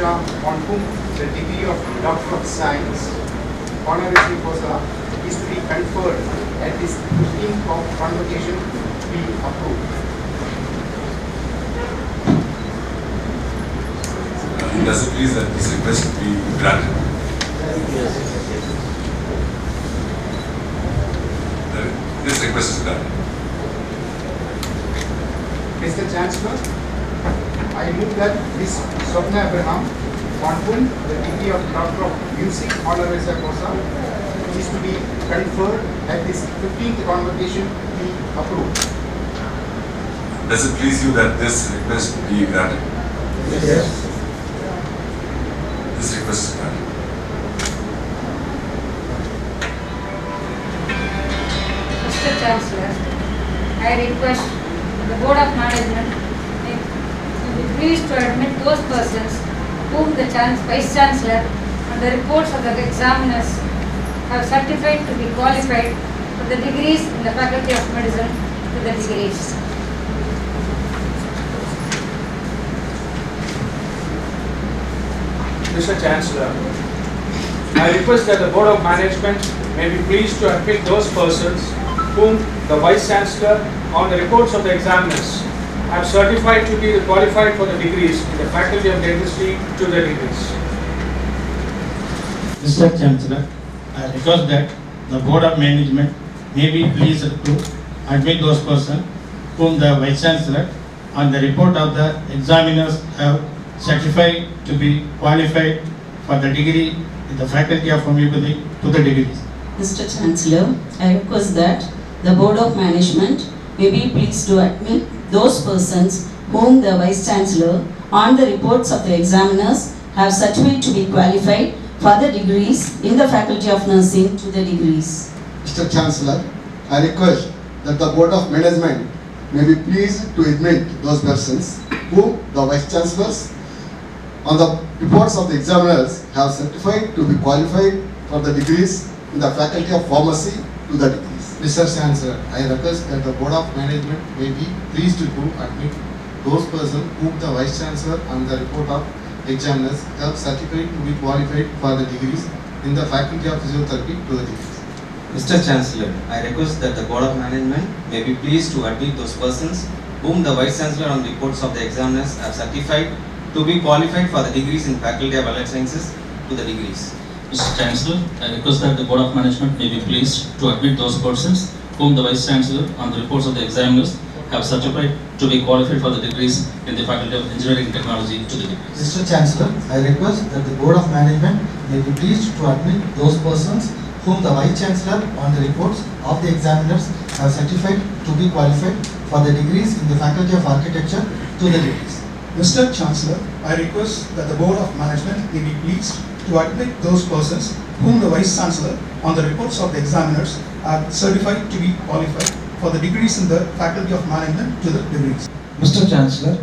Shah, on whom the degree of Doctor of Science, honoris causa, is to be conferred at this 15th Convocation be approved. Does it please that this request be granted? This request is granted. Mr. Chancellor, I move that Ms. Swapna Abraham, on whom the degree of Doctor of Music honoris causa is to be conferred at this 15th Convocation be approved. Does it please you that this request be granted? Yes. This request is granted. Mr. Chancellor, I request the Board of Management may be pleased to admit those persons whom the Vice Chancellor and the reports of the examiners have certified to be qualified for the degrees in the Faculty of Medicine to the degrees. Mr. Chancellor, I request that the Board of Management may be pleased to admit those persons whom the Vice Chancellor, on the reports of the examiners, have certified to be qualified for the degrees in the Faculty of Dentistry to the degrees. Mr. Chancellor, I request that the Board of Management may be pleased to admit those persons whom the Vice Chancellor, on the report of the examiners, have certified to be qualified for the degree in the Faculty of Homeopathy to the degrees. Mr. Chancellor, I request that the Board of Management may be pleased to admit those persons whom the Vice Chancellor, on the reports of the examiners, have certified to be qualified for the degrees in the Faculty of Nursing to the degrees. Mr. Chancellor, I request that the Board of Management may be pleased to admit those persons whom the Vice Chancellors, on the reports of the examiners, have certified to be qualified for the degrees in the Faculty of Pharmacy to the degrees. Mr. Chancellor, I request that the Board of Management may be pleased to admit those persons whom the Vice Chancellor, on the report of examiners, have certified to be qualified for the degrees in the Faculty of Physiotherapy to the degrees. Mr. Chancellor, I request that the Board of Management may be pleased to admit those persons whom the Vice Chancellor, on the reports of the examiners, have certified to be qualified for the degrees in Faculty of Allied Sciences to the degrees. Mr. Chancellor, I request that the Board of Management may be pleased to admit those persons whom the Vice Chancellor, on the reports of the examiners, have certified to be qualified for the degrees in the Faculty of Engineering and Technology to the degrees. Mr. Chancellor, I request that the Board of Management may be pleased to admit those persons whom the Vice Chancellor, on the reports of the examiners, have certified to be qualified for the degrees in the Faculty of Architecture to the degrees. Mr. Chancellor, I request that the Board of Management may be pleased to admit those persons whom the Vice Chancellor, on the reports of the examiners, are certified to be qualified for the degrees in the Faculty of Management to the degrees. Mr. Chancellor,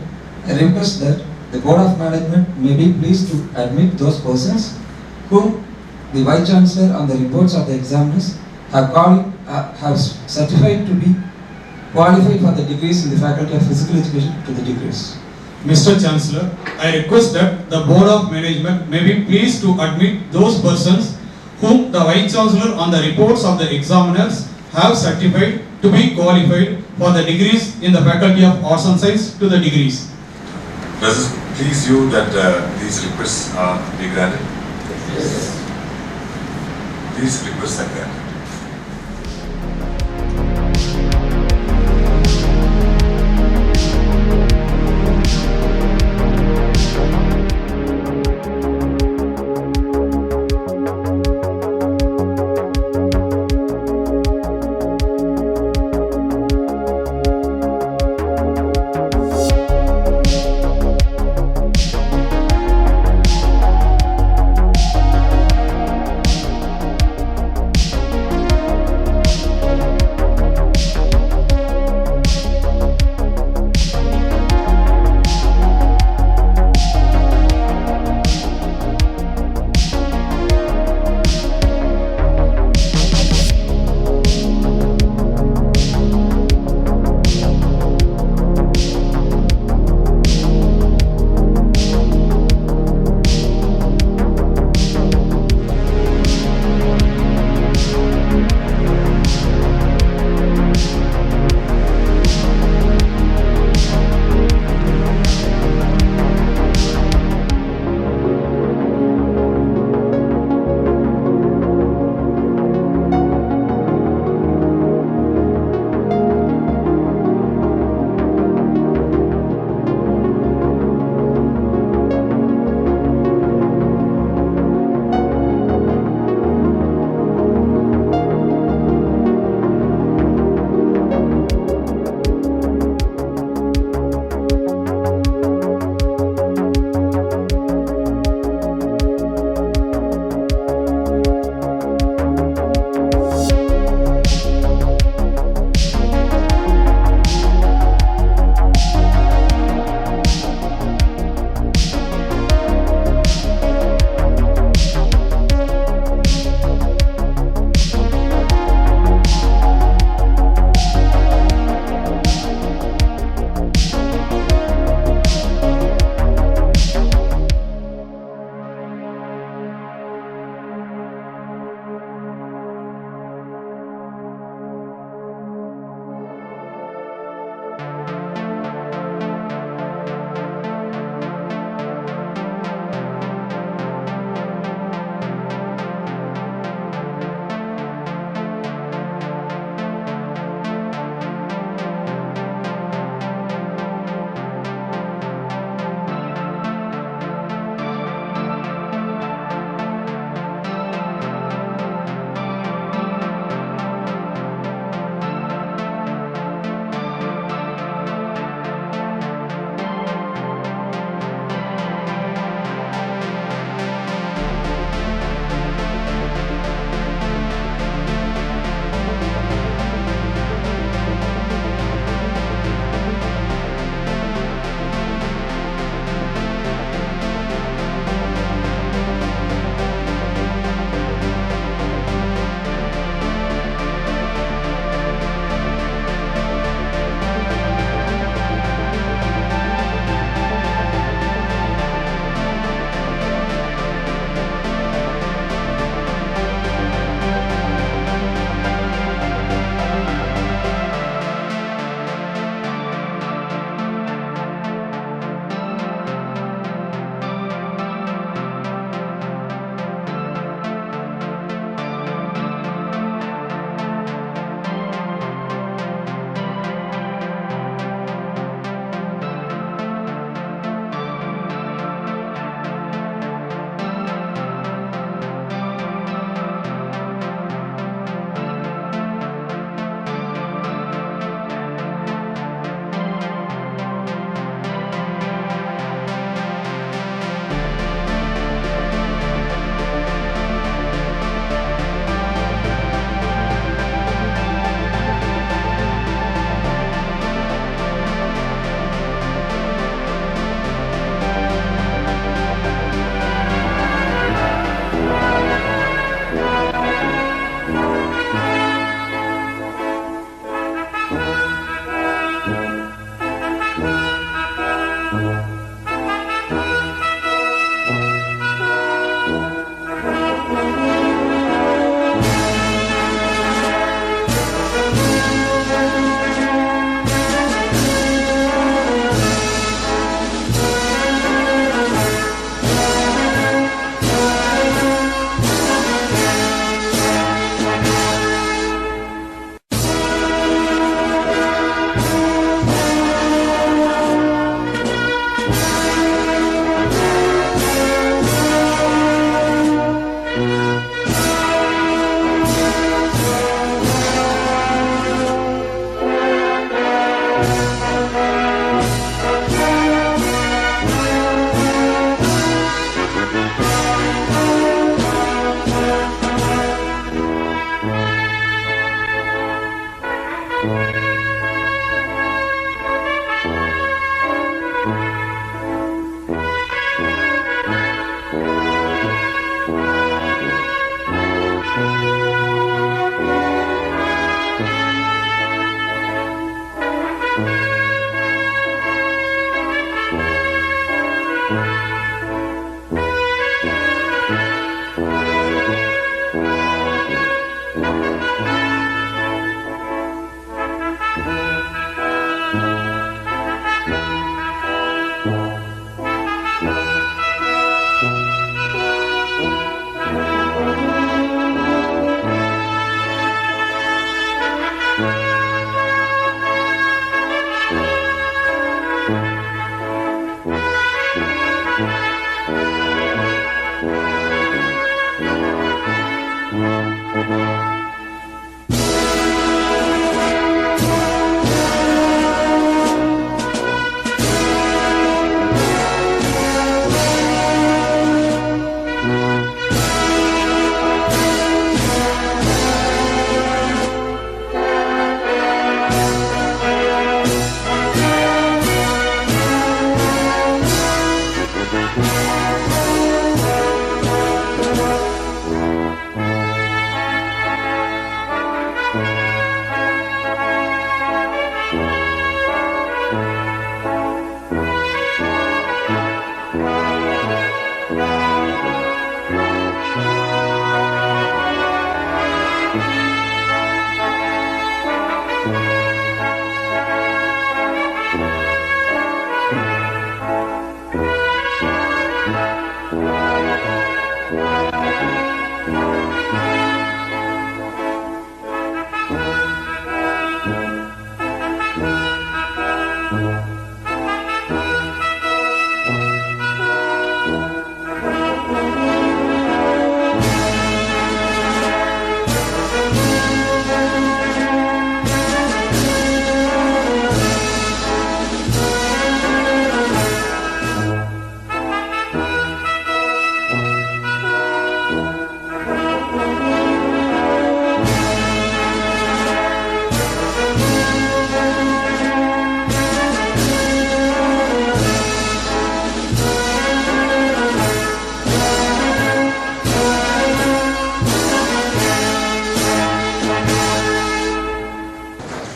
I request that the Board of Management may be pleased to admit those persons whom the Vice Chancellor, on the reports of the examiners, have certified to be qualified for the degrees in the Faculty of Physical Education to the degrees. Mr. Chancellor, I request that the Board of Management may be pleased to admit those persons whom the Vice Chancellor, on the reports of the examiners, have certified to be qualified for the degrees in the Faculty of Arts and Science to the degrees. Does it please you that these requests be granted? Yes. These requests are granted.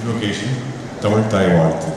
Convocation, Tamil Thai வாழ்த்து.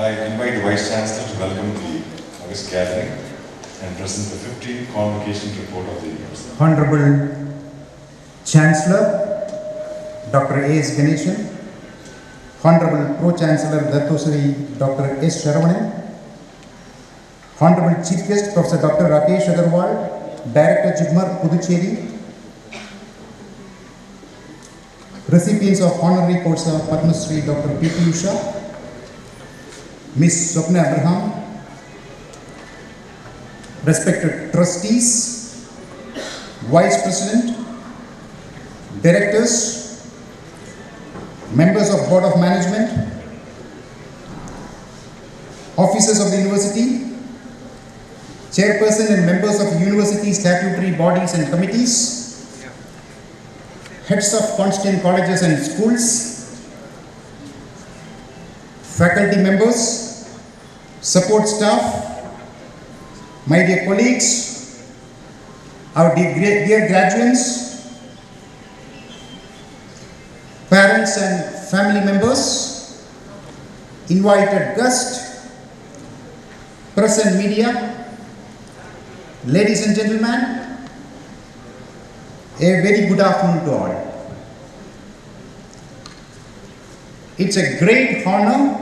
I invite the Vice Chancellor to welcome the August gathering and present the 15th Convocation report of the University. Honorable Chancellor Dr. A.S. Ganeshan, Honorable Pro-Chancellor Dattosri Dr. S. Sharavanan, Honorable Chief Guest Professor Dr. Rakesh Agarwal, Director Jigmar Puducherry, recipients of honorary quotes of Padma Shri Dr. P.T. Usha, Ms. Swapna Abraham, respected trustees, Vice President, Directors, members of Board of Management, officers of the University, Chairperson and members of University statutory bodies and committees, heads of constituent colleges and schools, faculty members, support staff, my dear colleagues, our dear graduates, parents and family members, invited guests, press and media, ladies and gentlemen, a very good afternoon to all. It's a great honor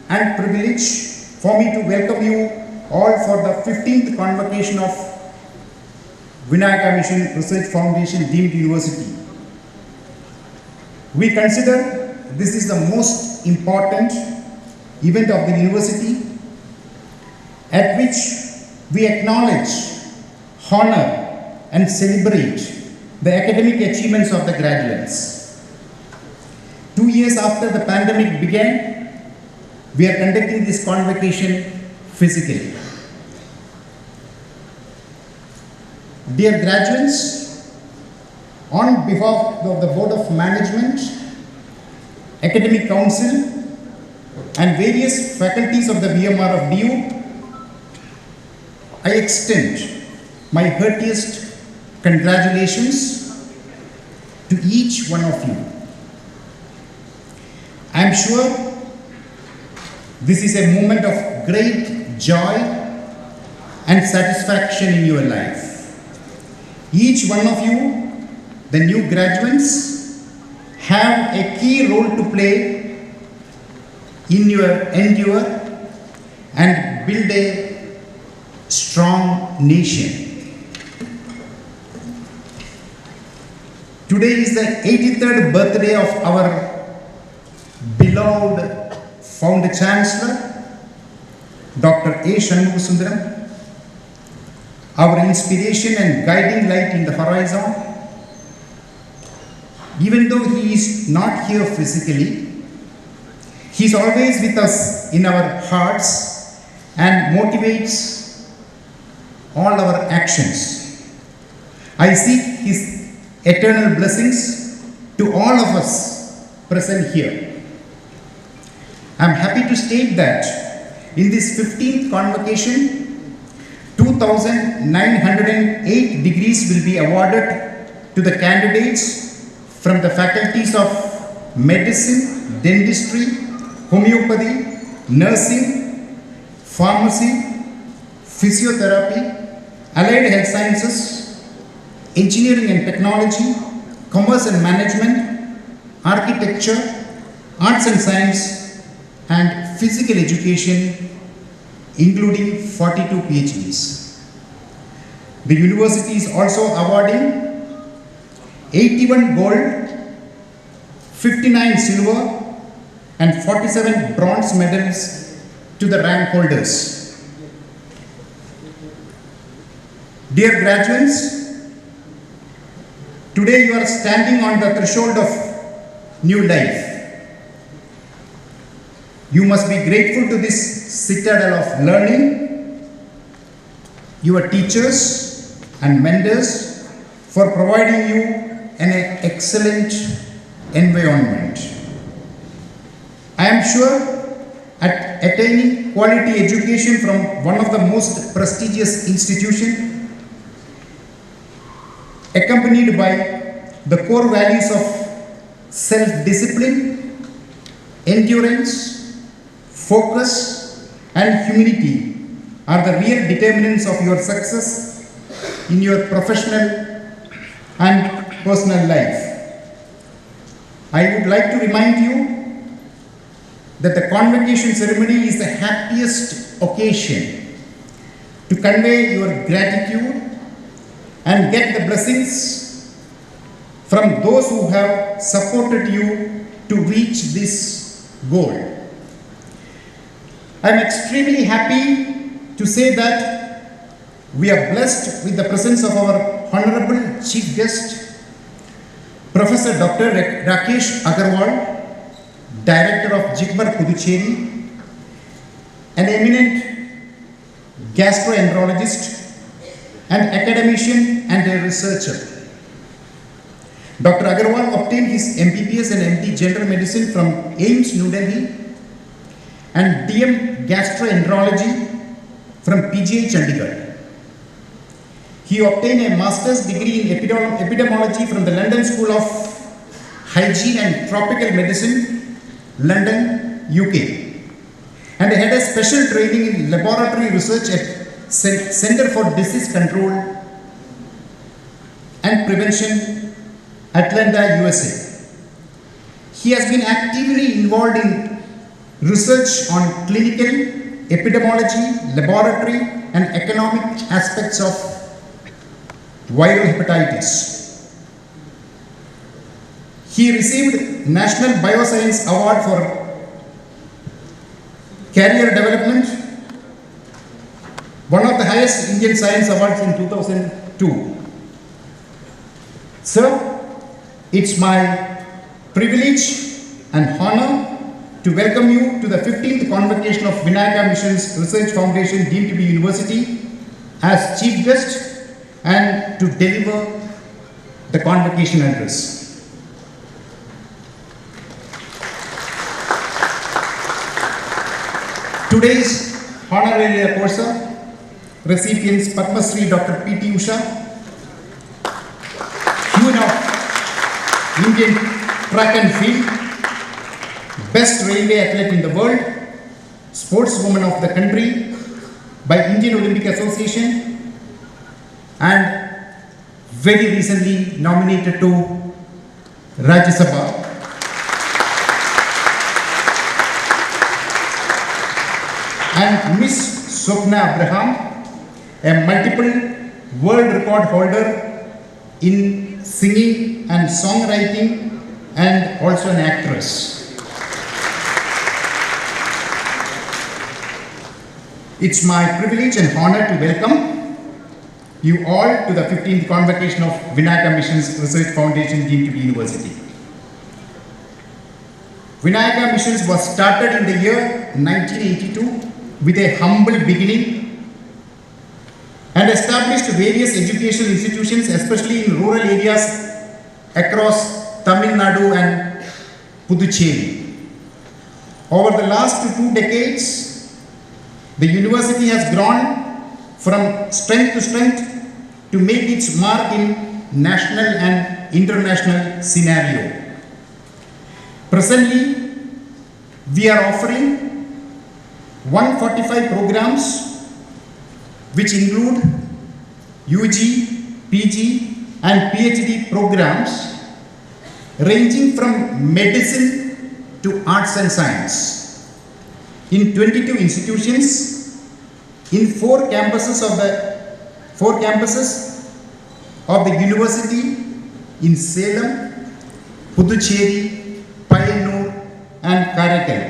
and privilege for me to welcome you all for the 15th Convocation of Vinayaka Missions Research Foundation deemed university. We consider this is the most important event of the university at which we acknowledge, honor and celebrate the academic achievements of the graduates. 2 years after the pandemic began, we are conducting this convocation physically. Dear graduates, on behalf of the Board of Management, Academic Council and various faculties of the VMRF DU, I extend my heartiest congratulations to each one of you. am sure this is a moment of great joy and satisfaction in your life. Each one of you, the new graduates, have a key role to play in your endeavor and build a strong nation. Today is the 83rd birthday of our beloved Founder Chancellor, Dr. A. Shanmugasundaram, our inspiration and guiding light in the horizon. Even though he is not here physically, he is always with us in our hearts and motivates all our actions. I seek his eternal blessings to all of us present here. I am happy to state that in this 15th convocation, 2,908 degrees will be awarded to the candidates from the faculties of medicine, dentistry, homeopathy, nursing, pharmacy, physiotherapy, allied health sciences, engineering and technology, commerce and management, architecture, arts and science, and physical education, including 42 PhDs. The university is also awarding 81 gold, 59 silver, and 47 bronze medals to the rank holders. Dear graduates, today you are standing on the threshold of new life. You must be grateful to this citadel of learning, your teachers and mentors for providing you an excellent environment. I am sure at attaining quality education from one of the most prestigious institutions, accompanied by the core values of self-discipline, endurance, focus and humility are the real determinants of your success in your professional and personal life. I would like to remind you that the convocation ceremony is the happiest occasion to convey your gratitude and get the blessings from those who have supported you to reach this goal. I am extremely happy to say that we are blessed with the presence of our Honorable Chief Guest, Professor Dr. Rakesh Agarwal, Director of JIGMAR Puducherry, an eminent gastroenterologist, an academician and a researcher. Dr. Agarwal obtained his MBBS and MD General Medicine from AIIMS New Delhi and DM Gastroenterology from PGI Chandigarh. He obtained a master's degree in epidemiology from the London School of Hygiene and Tropical Medicine, London, UK, and had a special training in laboratory research at Center for Disease Control and Prevention, Atlanta, USA. He has been actively involved in research on clinical, epidemiology, laboratory, and economic aspects of viral hepatitis. He received National Bioscience Award for Career Development, one of the highest Indian Science Awards in 2002. Sir, it's my privilege and honor to welcome you to the 15th Convocation of Vinayaka Missions Research Foundation deemed to be University as Chief Guest and to deliver the Convocation address. Today's honorary Corsa recipients Padma Shri Dr. P.T. Usha, Queen of Indian Track and Field, best railway athlete in the world, sportswoman of the country by Indian Olympic Association, and very recently nominated to Rajya Sabha. And Miss Swapna Abraham, a multiple world record holder in singing and songwriting and also an actress. It's my privilege and honor to welcome you all to the 15th Convocation of Vinayaka Missions Research Foundation deemed to be university. Vinayaka Missions was started in the year 1982 with a humble beginning and established various educational institutions, especially in rural areas across Tamil Nadu and Puducherry. Over the last 2 decades, the university has grown from strength to strength to make its mark in national and international scenario. Presently, we are offering 145 programs which include UG, PG and PhD programs ranging from medicine to arts and science in 22 institutions in 4 campuses of the university in Salem, Puducherry, Payyanur and Karaikal.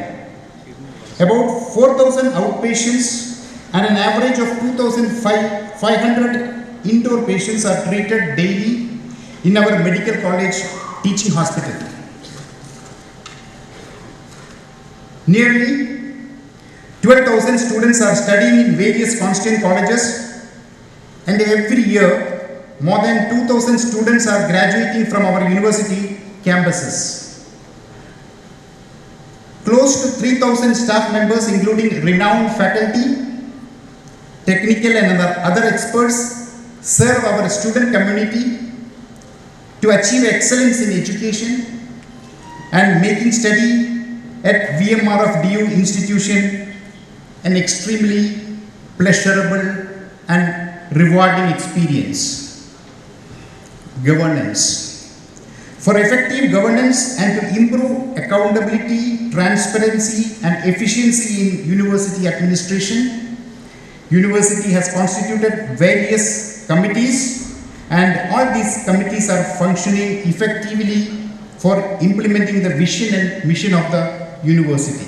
About 4,000 outpatients and an average of 2,500 indoor patients are treated daily in our medical college teaching hospital. Nearly 12,000 students are studying in various constituent colleges, and every year more than 2,000 students are graduating from our university campuses. Close to 3,000 staff members, including renowned faculty, technical and other experts, serve our student community to achieve excellence in education and making study at VMRF DU institution an extremely pleasurable and rewarding experience. Governance. For effective governance and to improve accountability, transparency and efficiency in university administration, university has constituted various committees, and all these committees are functioning effectively for implementing the vision and mission of the university.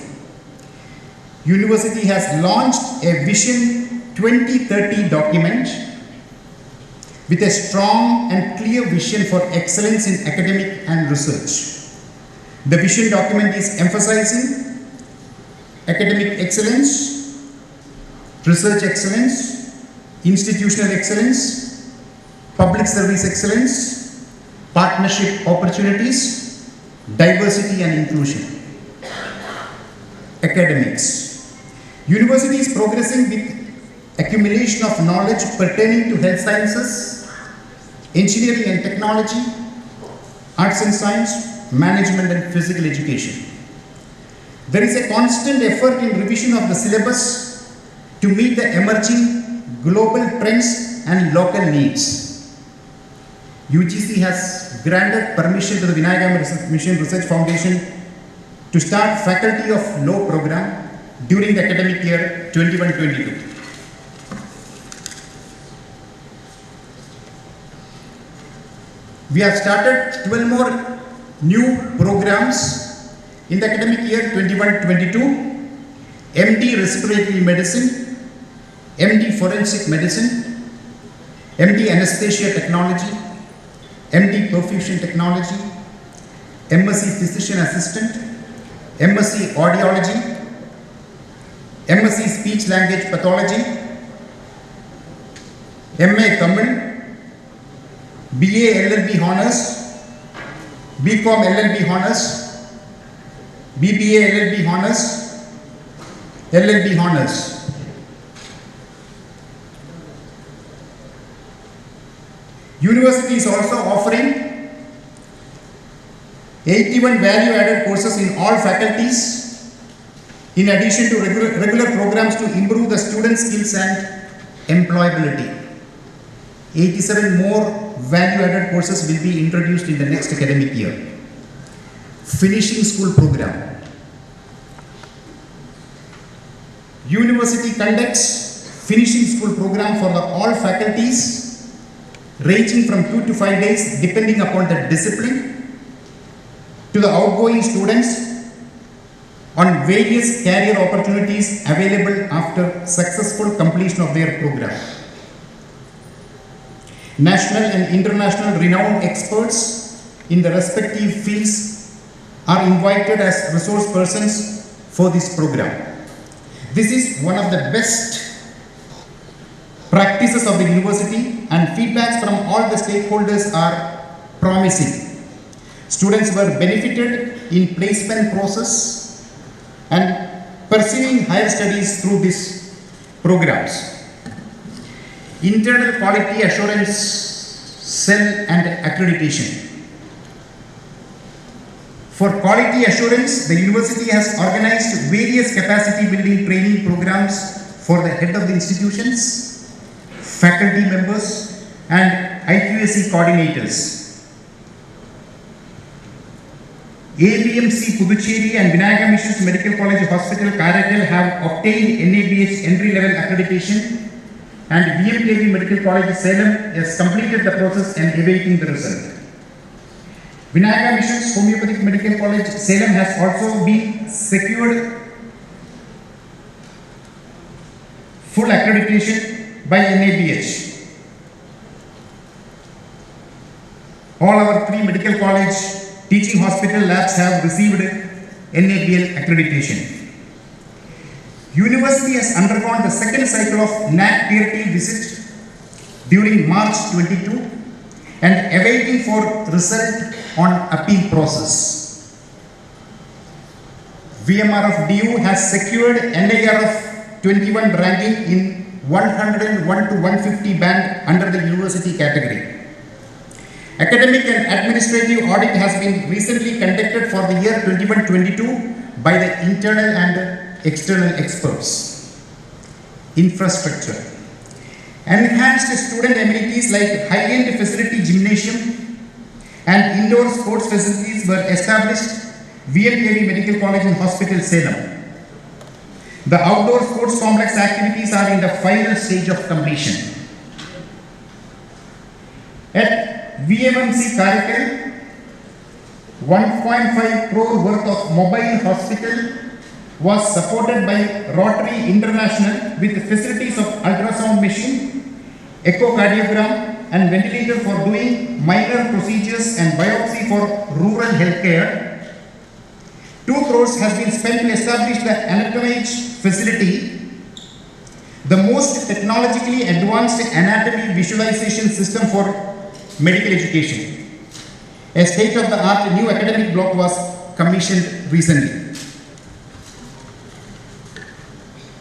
University has launched a Vision 2030 document with a strong and clear vision for excellence in academic and research. The vision document is emphasizing academic excellence, research excellence, institutional excellence, public service excellence, partnership opportunities, diversity and inclusion. Academics. University is progressing with accumulation of knowledge pertaining to health sciences, engineering and technology, arts and science, management and physical education. There is a constant effort in revision of the syllabus to meet the emerging global trends and local needs. UGC has granted permission to the Vinayaka Missions Research Foundation to start Faculty of Law program during the academic year 21-22. We have started 12 more new programs in the academic year 21-22. MD Respiratory Medicine, MD Forensic Medicine, MD Anesthesia Technology, MD Perfusion Technology, MSc Physician Assistant, MSc Audiology, MSc Speech Language Pathology, MA Tamil, BA LLB Honours, BCom LLB Honours, BBA LLB Honours, LLB Honours. University is also offering 81 value-added courses in all faculties, in addition to regular programs to improve the student skills and employability. 87 more value-added courses will be introduced in the next academic year. Finishing school program. University conducts finishing school program for all faculties, ranging from 2 to 5 days depending upon the discipline, to the outgoing students on various career opportunities available after successful completion of their program. National and international renowned experts in the respective fields are invited as resource persons for this program. This is one of the best practices of the university, and feedbacks from all the stakeholders are promising. Students were benefited in placement process and pursuing higher studies through these programs. Internal quality assurance cell and accreditation. For quality assurance, the university has organized various capacity building training programs for the head of the institutions, faculty members, and IQAC coordinators. AVMC Puducherry and Vinayaka Missions Medical College Hospital Karaikal have obtained NABH entry-level accreditation, and VMKV Medical College Salem has completed the process and awaiting the result. Vinayaka Missions Homeopathic Medical College Salem has also been secured full accreditation by NABH. All our 3 medical college teaching hospital labs have received NABL accreditation. University has undergone the second cycle of NAC Tier T visit during March 22 and awaiting for result on appeal process. VMRF DU has secured NIRF 21 ranking in 101 to 150 band under the university category. Academic and administrative audit has been recently conducted for the year 21-22 by the internal and external experts. Infrastructure. Enhanced student amenities like high-end facility gymnasium and indoor sports facilities were established VMKV Medical College and Hospital Salem. The outdoor sports complex activities are in the final stage of completion. At VMMC Karaikal, 1.5 crore worth of mobile hospital was supported by Rotary International with facilities of ultrasound machine, echocardiogram, and ventilator for doing minor procedures and biopsy for rural healthcare. 2 crores has been spent to establish the anatomage facility, the most technologically advanced anatomy visualization system for medical education. A state-of-the-art new academic block was commissioned recently.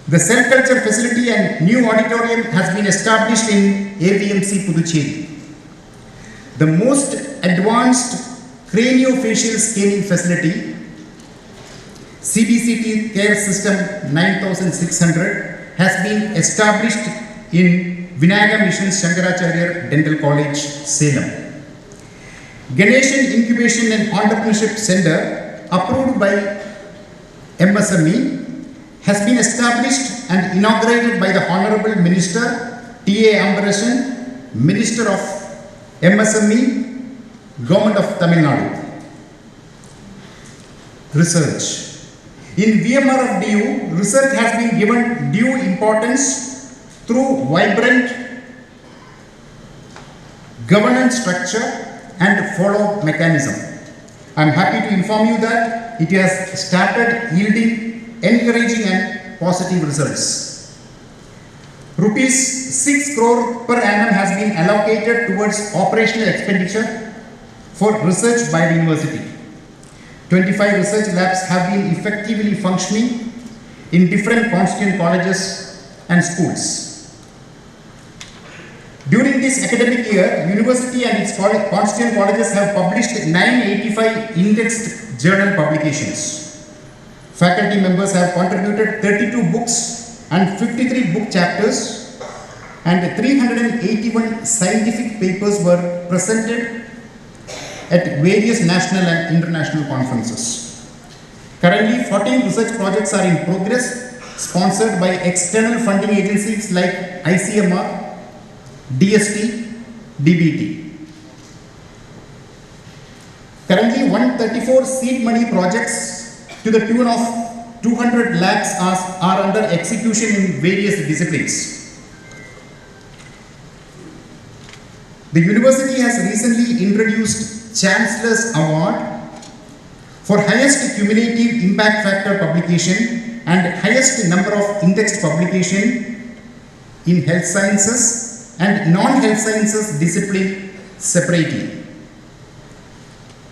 The cell culture facility and new auditorium has been established in AVMC Puducherry. The most advanced craniofacial scanning facility, CBCT Care System 9600, has been established in Vinayaka Missions Shankaracharya Dental College, Salem. Ganeshan Incubation and Entrepreneurship Center, approved by MSME, has been established and inaugurated by the Honorable Minister T.A. Ambaresan, Minister of MSME, Government of Tamil Nadu. Research. In VMRF DU, research has been given due importance through vibrant governance structure and follow-up mechanism. I am happy to inform you that it has started yielding encouraging and positive results. Rupees 6 crore per annum has been allocated towards operational expenditure for research by the university. 25 research labs have been effectively functioning in different constituent colleges and schools. During this academic year, university and its constituent colleges have published 985 indexed journal publications. Faculty members have contributed 32 books and 53 book chapters, and 381 scientific papers were presented at various national and international conferences. Currently, 14 research projects are in progress, sponsored by external funding agencies like ICMR, DST, DBT. Currently, 134 seed money projects to the tune of 200 lakhs are under execution in various disciplines. The university has recently introduced Chancellor's Award for highest cumulative impact factor publication and highest number of indexed publication in health sciences and non-health sciences discipline separately.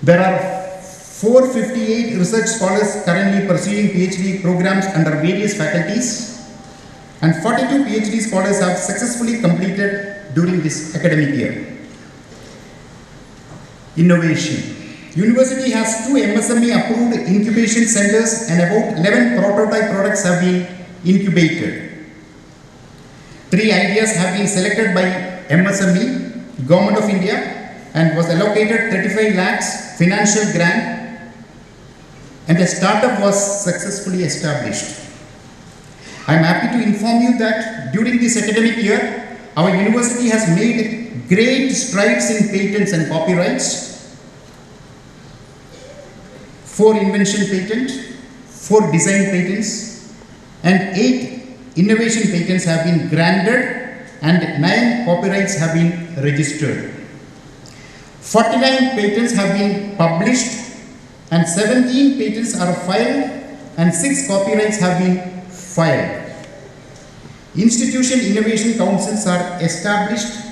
There are 458 research scholars currently pursuing PhD programs under various faculties, and 42 PhD scholars have successfully completed during this academic year. Innovation. University has 2 MSME approved incubation centers and about 11 prototype products have been incubated. 3 ideas have been selected by MSME, Government of India, and was allocated 35 lakhs financial grant, and a startup was successfully established. I am happy to inform you that during this academic year, our university has made great strides in patents and copyrights. 4 invention patents, 4 design patents, and 8 innovation patents have been granted, and 9 copyrights have been registered. 49 patents have been published, and 17 patents are filed, and 6 copyrights have been filed. Institution innovation councils are established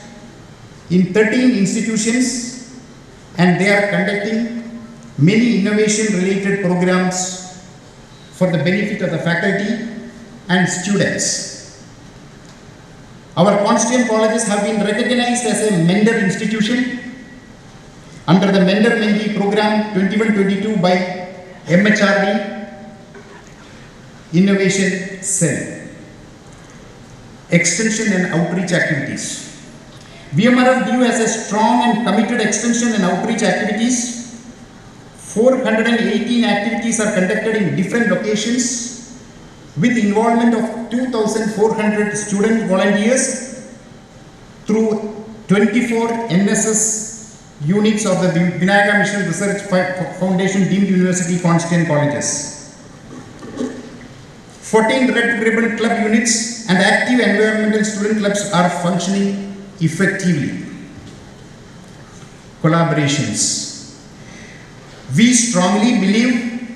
in 13 institutions, and they are conducting many innovation related programs for the benefit of the faculty and students. Our constituent colleges have been recognized as a Mentor institution under the Mentor-Mentee program 21-22 by MHRD Innovation Cell. Extension and outreach activities. VMRF due as a strong and committed extension and outreach activities. 418 activities are conducted in different locations with involvement of 2,400 student volunteers through 24 NSS units of the Vinayaka Missions Research Foundation deemed university constituent colleges. 14 Red Ribbon Club units and active environmental student clubs are functioning effectively. Collaborations. We strongly believe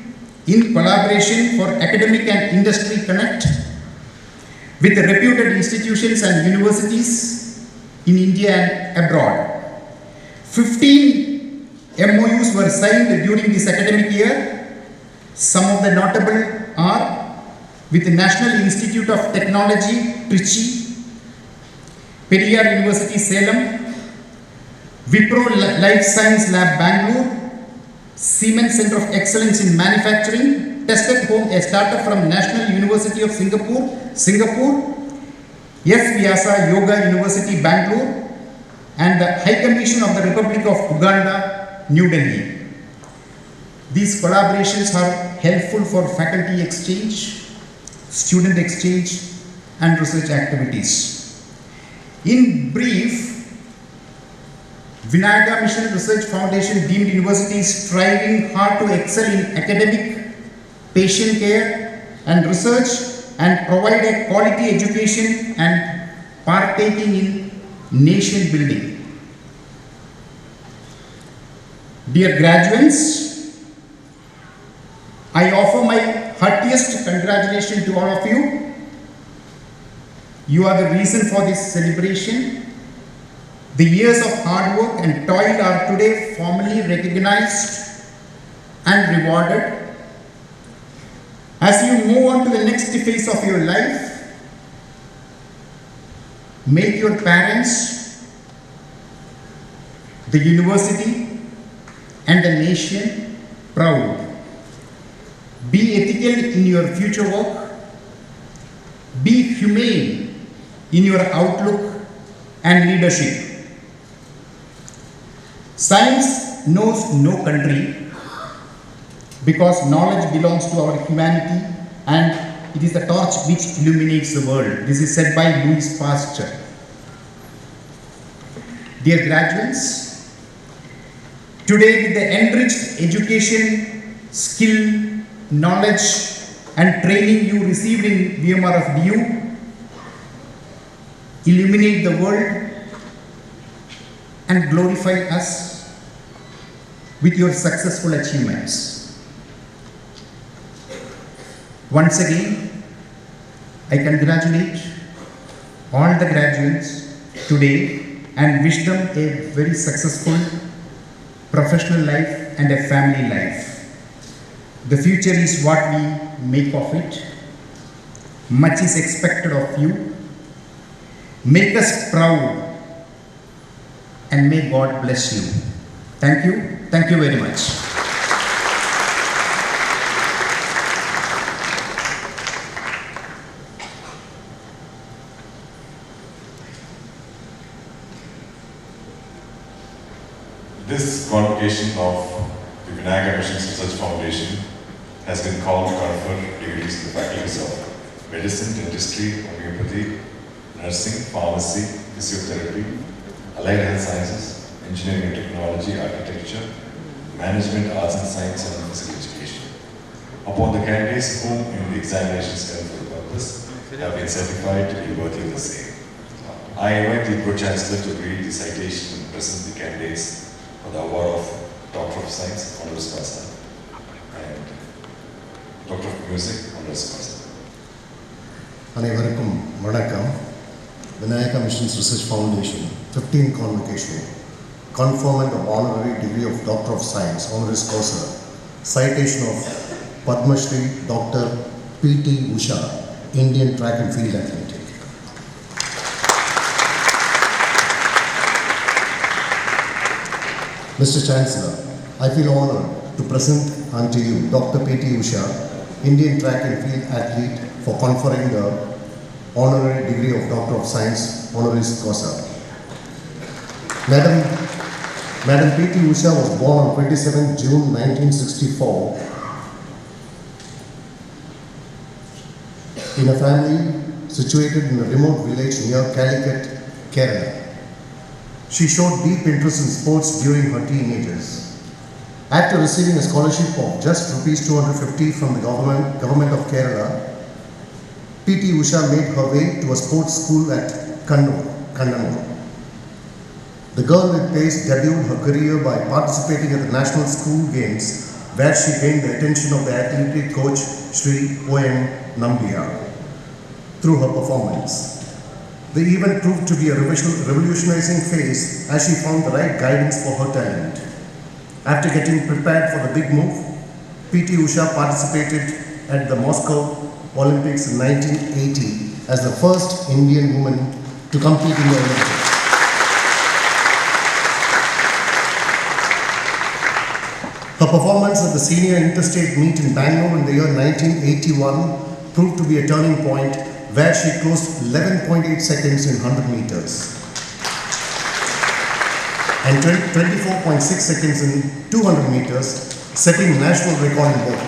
in collaboration for academic and industry connect with reputed institutions and universities in India and abroad. 15 MOUs were signed during this academic year. Some of the notable are with the National Institute of Technology, Trichy, Variyar University, Salem, Wipro Life Science Lab, Bangalore, Siemens Center of Excellence in Manufacturing, Tested Home, a startup from National University of Singapore, S. Vyasa Yoga University, Bangalore, and the High Commission of the Republic of Uganda, New Delhi. These collaborations are helpful for faculty exchange, student exchange, and research activities. In brief, Vinayaka Missions Research Foundation deemed universities striving hard to excel in academic, patient care, and research, and provide a quality education and partaking in nation building. Dear graduates, I offer my heartiest congratulations to all of you. You are the reason for this celebration. The years of hard work and toil are today formally recognized and rewarded. As you move on to the next phase of your life, make your parents, the university and the nation proud. Be ethical in your future work. Be humane in your outlook and leadership. Science knows no country because knowledge belongs to our humanity and it is the torch which illuminates the world. This is said by Louis Pasteur. Dear graduates, today with the enriched education, skill, knowledge and training you received in VMRF DU, illuminate the world and glorify us with your successful achievements. Once again, I congratulate all the graduates today and wish them a very successful professional life and a family life. The future is what we make of it. Much is expected of you. Make us proud and may God bless you. Thank you. Thank you very much. This convocation of the Vinayaka Missions Research Foundation has been called to confer degrees to the faculties of medicine, dentistry, homeopathy, nursing, pharmacy, physiotherapy, allied health sciences, engineering and technology, architecture, management, arts and science, and physical education. Upon the candidates whom in the examinations held for the purpose have been certified to be worthy of the same. I invite the Pro-Chancellor to read the citation and present the candidates for the award of Doctor of Science, Honoris Causa, and Doctor of Music, Honoris Causa. அனைவருக்கும் வணக்கம். Vinayaka Missions Research Foundation 15 Convocation, conferment of honorary degree of Doctor of Science, Honoris Causa, citation of Padma Shri Dr. P.T. Usha, Indian Track and Field Athlete. Mr. Chancellor, I feel honored to present unto you Dr. P.T. Usha, Indian Track and Field Athlete, for conferring the honorary degree of Doctor of Science, Honoris Causa. Madam P.T. Usha was born on 27 June 1964 in a family situated in a remote village near Calicut, Kerala. She showed deep interest in sports during her teenagers. After receiving a scholarship of just Rs 250 from the government of Kerala, P.T. Usha made her way to a sports school at Kannur. The girl with pace debuted her career by participating at the National School Games, where she gained the attention of the athletic coach Sri O.M. Nambiar through her performance. The event proved to be a revolutionizing phase as she found the right guidance for her talent. After getting prepared for the big move, P.T. Usha participated at the Moscow Olympics in 1980 as the first Indian woman to compete in the Olympics. Her performance at the senior interstate meet in Bangalore in the year 1981 proved to be a turning point, where she closed 11.8 seconds in 100 meters and 24.6 seconds in 200 meters, setting national record in both.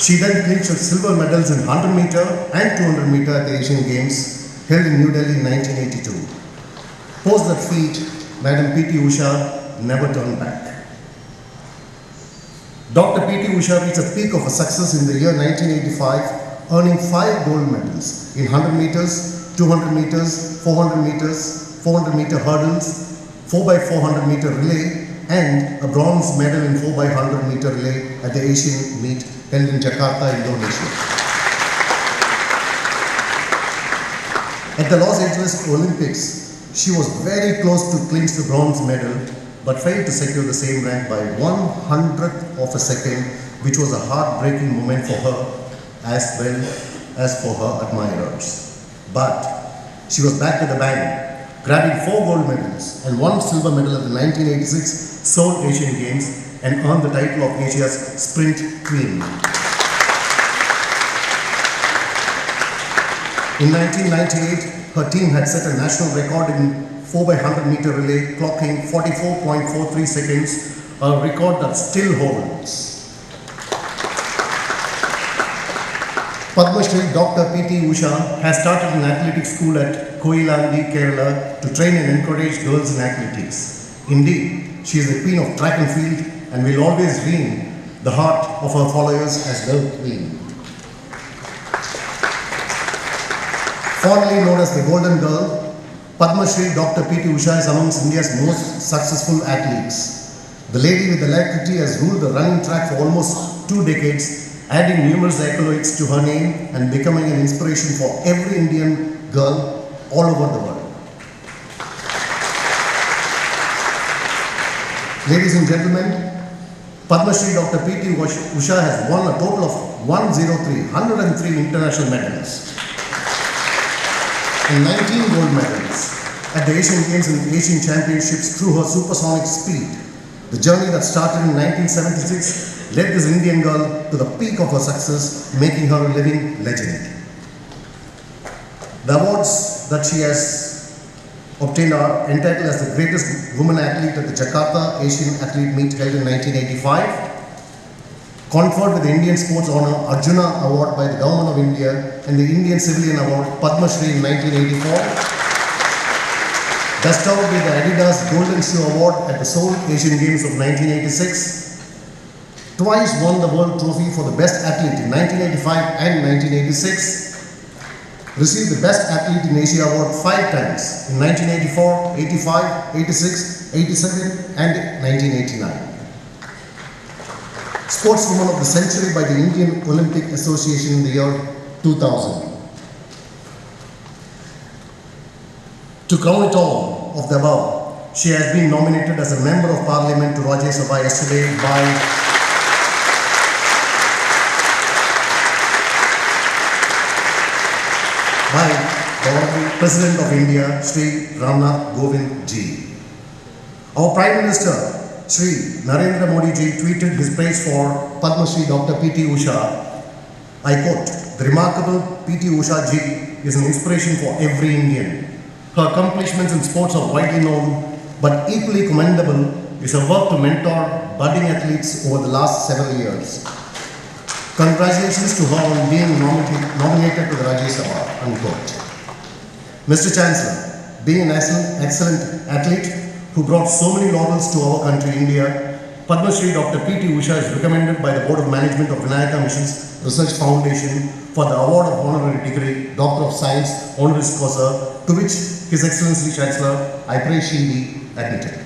She then clinched silver medals in 100 meter and 200 meter at the Asian Games held in New Delhi in 1982. Post that feat, Madam P.T. Usha never turned back. Dr. P.T. Usha reached a peak of a success in the year 1985, earning 5 gold medals in 100 meters, 200 meters, 400 meters, 400 meter hurdles, 4x400 meter relay, and a bronze medal in 4x100 meter relay at the Asian meet held in Jakarta, Indonesia. At the Los Angeles Olympics, she was very close to clinch the bronze medal, but failed to secure the same rank by 1/100th of a second, which was a heartbreaking moment for her as well as for her admirers. But she was back to the bang, grabbing 4 gold medals and 1 silver medal at the 1986 Seoul Asian Games and earned the title of Asia's Sprint Queen. In 1998, her team had set a national record in 4x100 meter relay, clocking 44.43 seconds, a record that still holds. Padma Shri Dr. P.T. Usha has started an athletics school at Koilandi, Kerala to train and encourage girls in athletics. Indeed, she is the queen of track and field and will always win the heart of her followers as the queen. Fondly known as the Golden Girl, Padma Shri Dr. P.T. Usha is amongst India's most successful athletes. The lady with alacrity has ruled the running track for almost 2 decades, adding numerous accolades to her name and becoming an inspiration for every Indian girl all over the world. Ladies and gentlemen, Padma Shri Dr. P.T. Usha has won a total of 103 international medals and 19 gold medals at the Asian Games and Asian Championships through her supersonic speed. The journey that started in 1976 led this Indian girl to the peak of her success, making her a living legend. The awards that she has obtained are entitled as the greatest woman athlete at the Jakarta Asian Athlete Meet held in 1985, conferred with the Indian Sports Honor Arjuna Award by the Government of India and the Indian Civilian Award Padma Shri in 1984, bestowed with the Adidas Golden Shoe Award at the Seoul Asian Games of 1986, twice won the World Trophy for the Best Athlete in 1985 and 1986, received the Best Athlete in Asia Award 5 times in 1984, 85, 86, 87 and 1989. Sportswoman of the Century by the Indian Olympic Association in the year 2000. To crown it all of the above, she has been nominated as a Member of Parliament to Rajya Sabha yesterday by the Honorable President of India, Sri Ramnath Kovind ji. Our Prime Minister, Sri Narendra Modi ji, tweeted his praise for Padma Shri Dr. P.T. Usha. I quote, "The remarkable P.T. Usha ji is an inspiration for every Indian. Her accomplishments in sports are widely known, but equally commendable is her work to mentor budding athletes over the last several years. Congratulations to her on being nominated to the Rajya Sabha," unquote. Mr. Chancellor, being an excellent athlete who brought so many laurels to our country, India, Padma Shri Dr. P.T. Usha is recommended by the Board of Management of Vinayaka Missions Research Foundation for the award of honorary degree, Doctor of Science, honoris causa, to which His Excellency Chancellor, I pray she be admitted.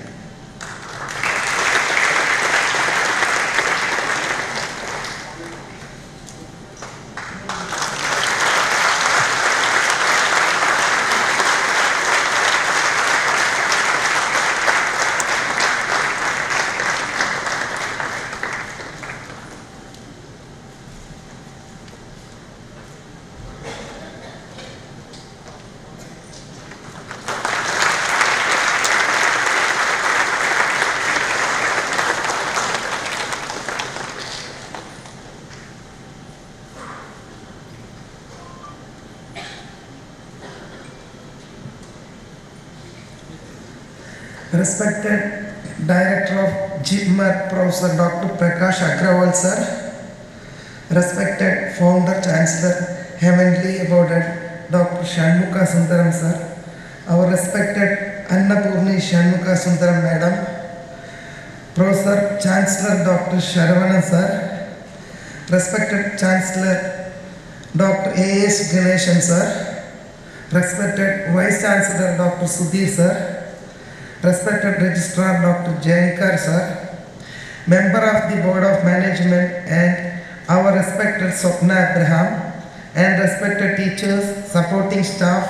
Respected Director of GMAT, Professor Dr. Prakash Agrawal sir, respected Founder Chancellor, Heavenly Aboded Dr. Shanmugasundaram sir, our respected Annapurni Shanmugasundaram madam, Professor Chancellor Dr. Sharavana sir, respected Chancellor Dr. A.S. Ganeshan sir, respected Vice Chancellor Dr. Sudhir sir, respected Registrar Dr. Jayankar sir, Member of the Board of Management and our respected Swapna Abraham, and respected teachers, supporting staff,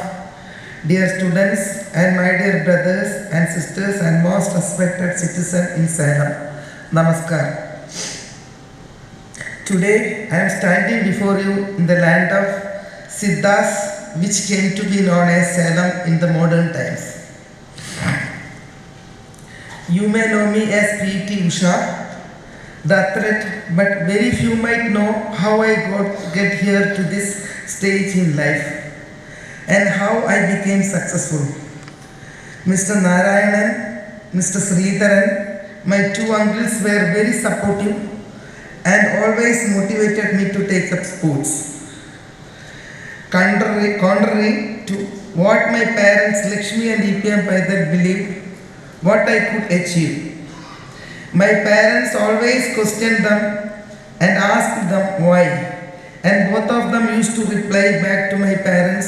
dear students and my dear brothers and sisters and most respected citizens in Salem. Namaskar. Today I am standing before you in the land of Siddhas, which came to be known as Salem in the modern times. you may know me as P.T. Usha, the athlete, but very few might know how I get here to this stage in life and how I became successful. Mr. Narayanan, Mr. Sridharan, my two uncles were very supportive and always motivated me to take up sports. Contrary to what my parents Lakshmi and EPM Paidar believed what I could achieve. My parents always questioned them and asked them why, and both of them used to reply back to my parents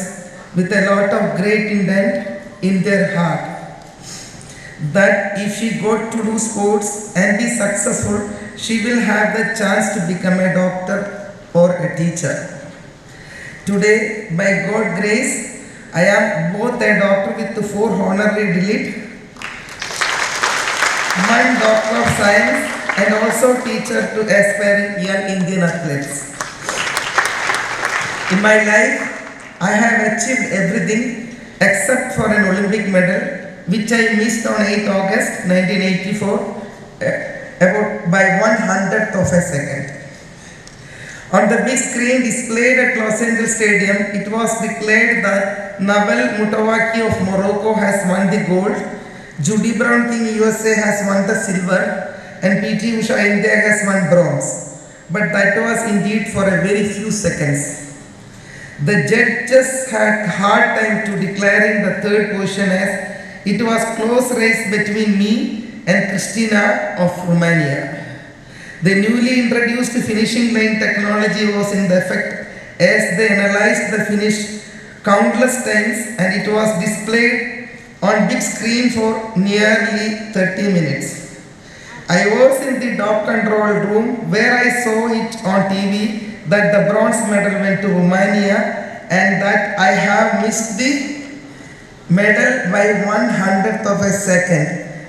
with a lot of great intent in their heart that if she got to do sports and be successful, she will have the chance to become a doctor or a teacher. Today, by God's grace, I am both a doctor with 4 honorary DLit, 1 Doctor of Science, and also teacher to aspiring young Indian athletes. In my life, I have achieved everything except for an Olympic medal, which I missed on 8 August 1984 about by 1/100th of a second. On the big screen displayed at Los Angeles Stadium, it was declared that Nabil Moutawaki of Morocco has won the gold, Judy Brown King USA has won the silver, and P.T. Usha India has won bronze. But that was indeed for a very few seconds. The judges had hard time to declaring the third position as it was close race between me and Christina of Romania. The newly introduced finishing line technology was in effect as they analyzed the finish countless times, and it was displayed on big screen for nearly 30 minutes. I was in the dot control room where I saw it on TV that the bronze medal went to Romania and that I have missed the medal by 1/100th of a second,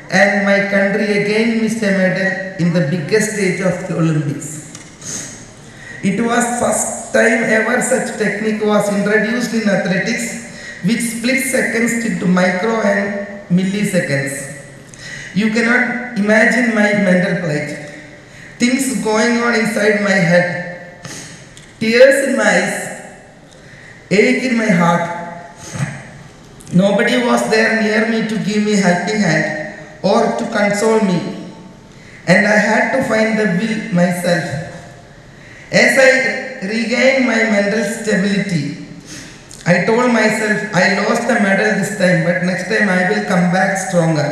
and my country again missed a medal in the biggest stage of the Olympics. It was first time ever such technique was introduced in athletics, which split seconds into micro and milliseconds. You cannot imagine my mental plight. Things going on inside my head. Tears in my eyes. Ache in my heart. Nobody was there near me to give me a helping hand or to console me, and I had to find the will myself. As I regained my mental stability, I told myself I lost the medal this time, but next time I will come back stronger.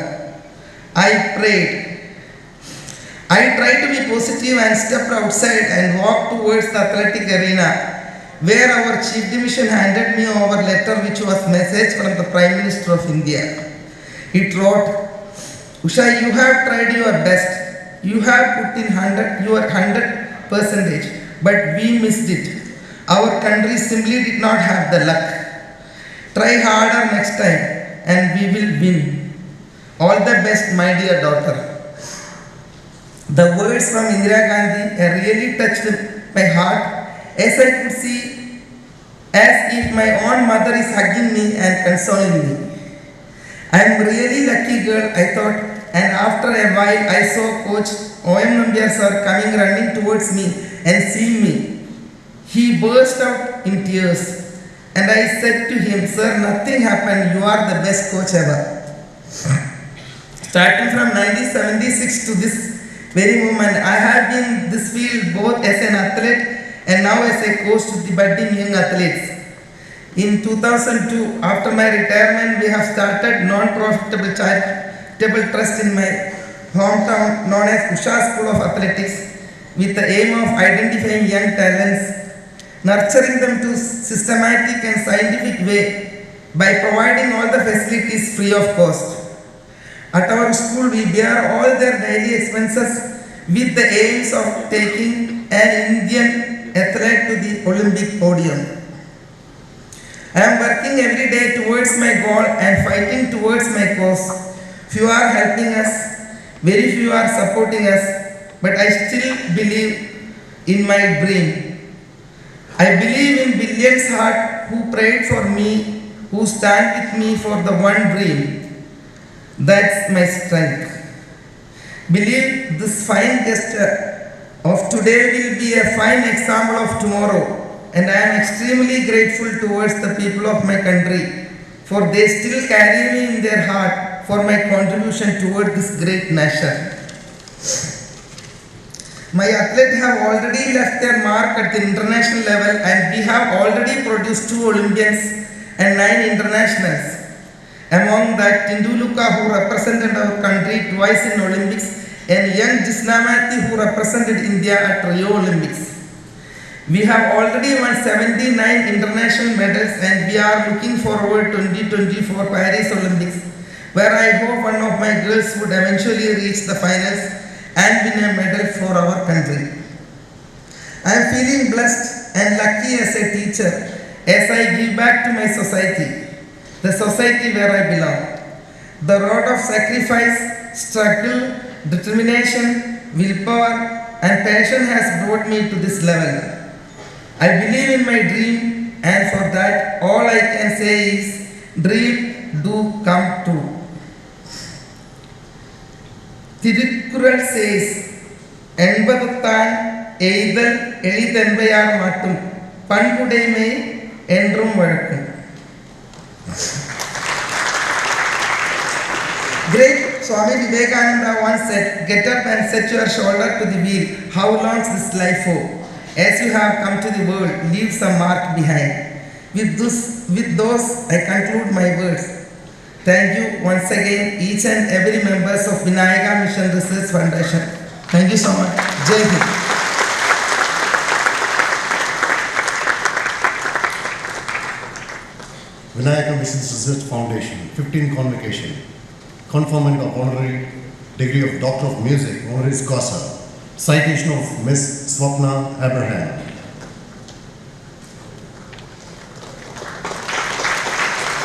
I prayed. I tried to be positive and stepped outside and walked towards the athletic arena, where our chief division handed me over a letter which was a message from the Prime Minister of India. It wrote, "Usha, you have tried your best. You have put in your 100%, but we missed it. Our country simply did not have the luck. Try harder next time and we will win. All the best, my dear daughter." The words from Indira Gandhi really touched my heart, as I could see as if my own mother is hugging me and consoling me. I am really lucky girl, I thought, and after a while I saw Coach O.M. Nambiar sir coming running towards me and seeing me. He burst out in tears, and I said to him, "Sir, nothing happened, you are the best coach ever." Starting from 1976 to this very moment, I have been in this field both as an athlete and now as a coach to the budding young athletes. In 2002, after my retirement, we have started non-profitable charitable trust in my hometown known as Usha School of Athletics, with the aim of identifying young talents, nurturing them to systematic and scientific way by providing all the facilities free of cost. At our school, we bear all their daily expenses with the aims of taking an Indian athlete to the Olympic podium. I am working every day towards my goal and fighting towards my cause. Few are helping us, very few are supporting us, but I still believe in my dream. I believe in billions heart who prayed for me, who stand with me for the one dream. That's my strength. Believe this fine gesture of today will be a fine example of tomorrow, and I am extremely grateful towards the people of my country, for they still carry me in their heart for my contribution toward this great nation. My athletes have already left their mark at the international level, and we have already produced 2 Olympians and 9 internationals. Among that, Thirumuruga, who represented our country twice in Olympics, and young Jisnamati, who represented India at Rio Olympics. We have already won 79 international medals, and we are looking forward to 2024 Paris Olympics, where I hope one of my girls would eventually reach the finals and win a medal for our country. I am feeling blessed and lucky as a teacher as I give back to my society, the society where I belong. The road of sacrifice, struggle, determination, willpower, and passion has brought me to this level. I believe in my dream, and for that all I can say is dream do come true. Tirukkural says, "Enbaduttan eidal elithenbayar mattum panpudaimai endrum vazhakkum." Great Swami Vivekananda once said, "Get up and set your shoulder to the wheel. How long's this life for? As you have come to the world, leave some mark behind." With those, I conclude my words. Thank you once again, each and every members of Vinayaka Missions Research Foundation. Thank you so much. Jai Hind. Vinayaka Missions Research Foundation, 15 Convocation, conferment of honorary degree of Doctor of Music, honoris causa, citation of Miss Swapna Abraham.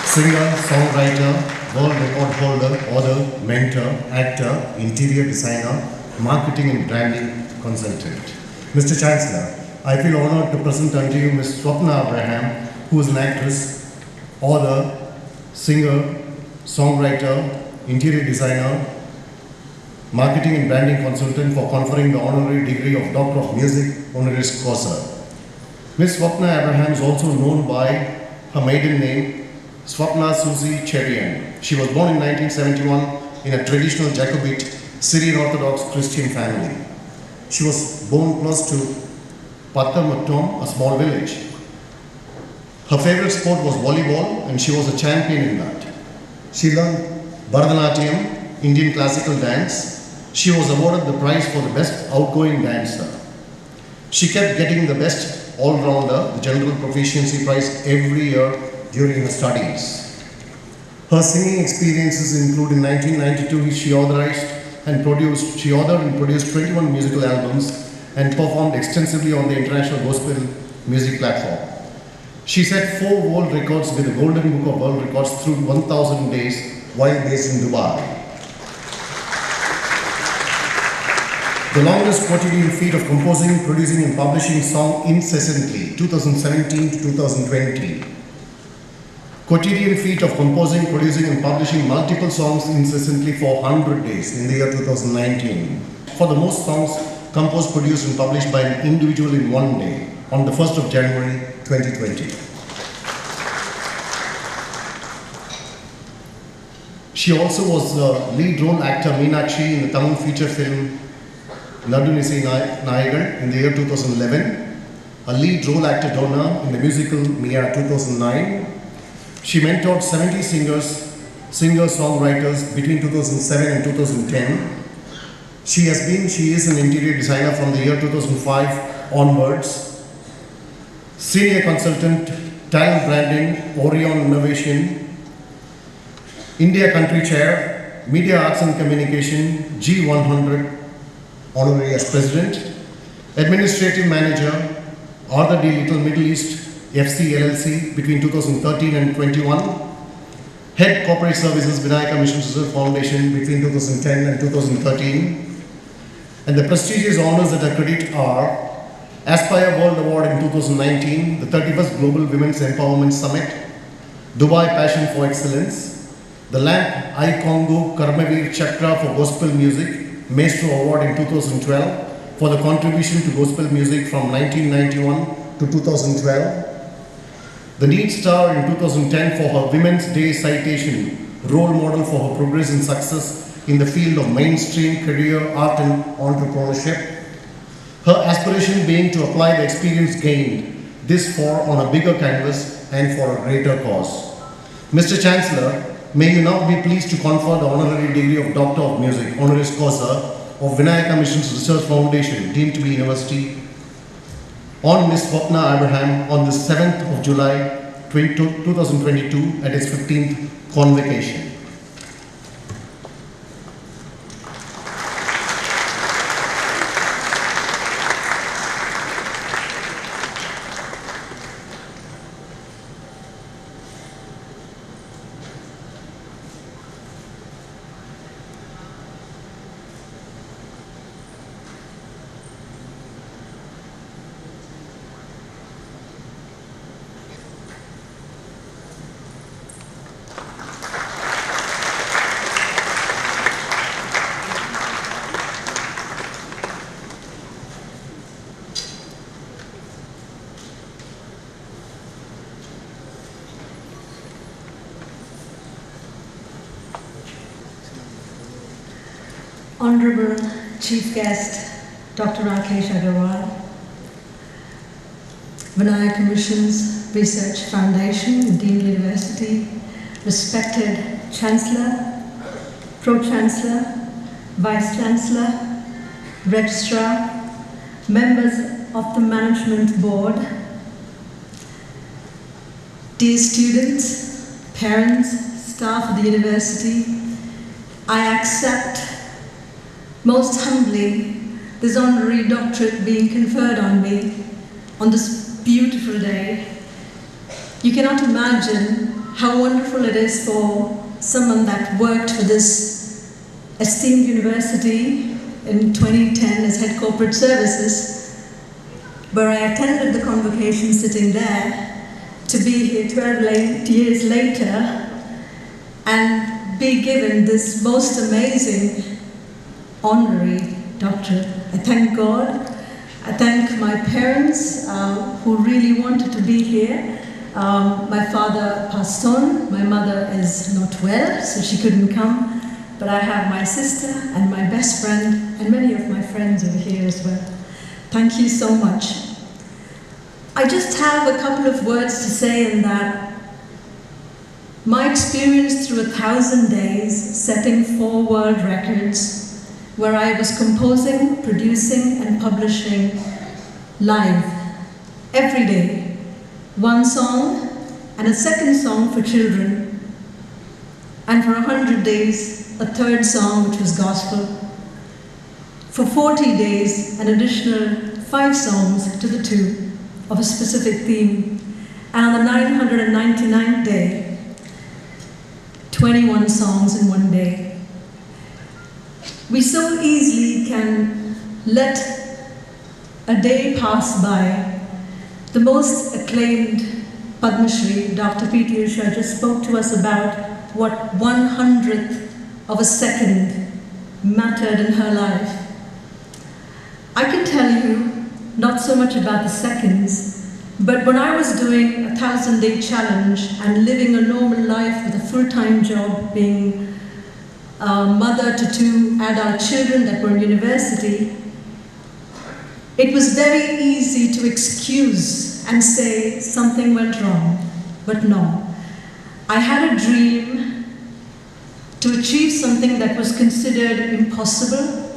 Singer, songwriter, world record holder, author, mentor, actor, interior designer, marketing and branding consultant. Mr. Chancellor, I feel honored to present unto you Miss Swapna Abraham, who is an actress, author, singer, songwriter, interior designer, marketing and branding consultant for conferring the honorary degree of Doctor of Music, honoris causa. Miss Swapna Abraham is also known by her maiden name, Swapna Susie Cherian. She was born in 1971 in a traditional Jacobite Syrian Orthodox Christian family. She was born close to Pathamattom, a small village. Her favorite sport was volleyball, and she was a champion in that. She learned Bharatanatyam, Indian classical dance. She was awarded the prize for the best outgoing dancer. She kept getting the best all-rounder, the general proficiency prize, every year during her studies. Her singing experiences include in 1992 she authored and produced 21 musical albums and performed extensively on the international gospel music platform. She set 4 world records with the Golden Book of World Records through 1,000 days while based in Dubai. The longest quotidian feat of composing, producing and publishing song incessantly, 2017 to 2020. Quotidian feat of composing, producing and publishing multiple songs incessantly for 100 days in the year 2019. For the most songs composed, produced and published by an individual in one day on the 1st of January 2020. She also was the lead role actor Meenakshi in the Tamil feature film Nadunisi Nayagal in the year 2011, a lead role actor Donna in the musical Mia 2009. She mentored 70 singer-songwriters between 2007 and 2010. She is an interior designer from the year 2005 onwards, senior consultant, talent branding, Orion Innovation, India Country Chair, Media Arts and Communication, G100, Honorary as President, Administrative Manager, Arthur D. Little Middle East, FC LLC between 2013 and 21, Head Corporate Services Vinayaka Missions Research Foundation between 2010 and 2013, and the prestigious honors that I credit are Aspire World Award in 2019, the 31st Global Women's Empowerment Summit, Dubai Passion for Excellence, the LAMP I Congo Karmavir Chakra for Gospel Music, Maestro Award in 2012 for the contribution to gospel music from 1991 to 2012. The Need Star in 2010 for her Women's Day citation, role model for her progress and success in the field of mainstream career, art and entrepreneurship. Her aspiration being to apply the experience gained this far on a bigger canvas and for a greater cause. Mr. Chancellor, may you now be pleased to confer the honorary degree of Doctor of Music, honoris causa, of Vinayaka Missions Research Foundation, deemed to be university, on Ms. Swapna Abraham on the 7th of July 2022 at its 15th Convocation. Honorable Chief Guest, Dr. Rakesh Agarwal, Vinayaka Missions Research Foundation, Dean University, respected Chancellor, Pro-Chancellor, Vice-Chancellor, Registrar, members of the Management Board, dear students, parents, staff of the university, I accept most humbly this honorary doctorate being conferred on me on this beautiful day. You cannot imagine how wonderful it is for someone that worked for this esteemed university in 2010 as head corporate services, where I attended the convocation sitting there, to be here 12 years later and be given this most amazing honorary doctorate. I thank God. I thank my parents who really wanted to be here. My father passed on. My mother is not well, so she couldn't come. But I have my sister and my best friend and many of my friends over here as well. Thank you so much. I just have a couple of words to say in that my experience through 1,000 days setting 4 world records, where I was composing, producing and publishing live every day. 1 song and a 2nd song for children, and for 100 days a 3rd song which was gospel. For 40 days an additional 5 songs to the 2 of a specific theme, and on the 999th day 21 songs in 1 day. We so easily can let a day pass by. The most acclaimed Padma Shri, Dr. P.T. Usha, just spoke to us about what 100th of a second mattered in her life. I can tell you not so much about the seconds, but when I was doing a 1,000-day challenge and living a normal life with a full-time job, being mother to 2 adult children that were in university, it was very easy to excuse and say something went wrong. But no, I had a dream to achieve something that was considered impossible.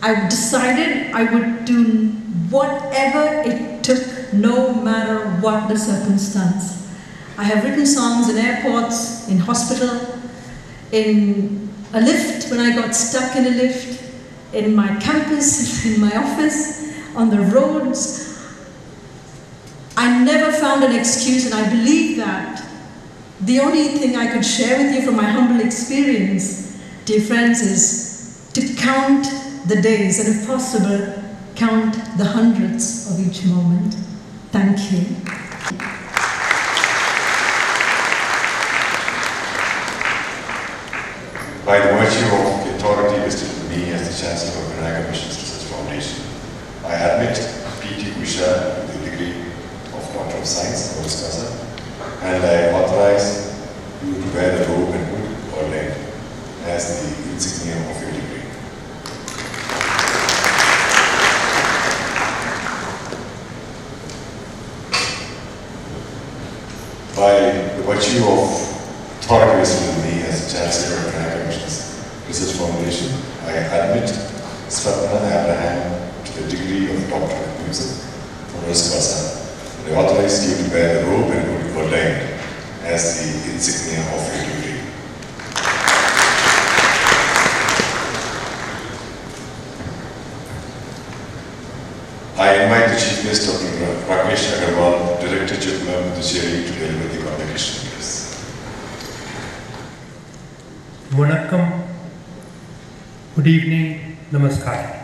I decided I would do whatever it took, no matter what the circumstance. I have written songs in airports, in hospital, in a lift when I got stuck in a lift, in my campus, in my office, on the roads. I never found an excuse, and I believe that the only thing I could share with you from my humble experience, dear friends, is to count the days, and if possible, count the hundreds of each moment. Thank you. By the virtue of the authority vested in me as the Chancellor of Vinayaka Missions Research Foundation, I admit P.T. Usha with the degree of Doctor of Science, Honoris Causa, and I authorize you to wear the robe and hood or leg as the insignia of your degree. By the virtue of authority vested in me as Chancellor of Vinayaka Missions Research Foundation, I admit Swapna Abraham to the degree of Doctor of Music, Honoris Causa, and I authorize you to wear the robe and hood ordained as the insignia of your degree. I invite the Chief Guest, Dr. Rakesh Agarwal, Director General of the Jury, to deliver the convocation address. Vanakkam, good evening, namaskar.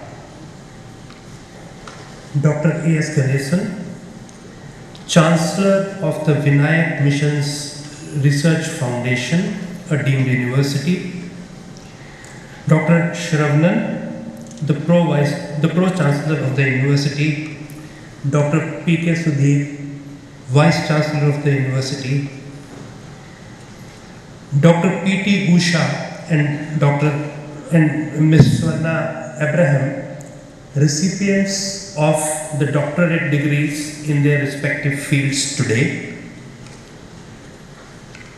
Dr. A.S. Ganesan, Chancellor of the Vinayaka Missions Research Foundation, a deemed university. Dr. Shravnan, the Pro-Chancellor of the university. Dr. P.K. Sudhir, Vice Chancellor of the university. Dr. P.T. Usha and Ms. Swarna Abraham, recipients of the doctorate degrees in their respective fields today.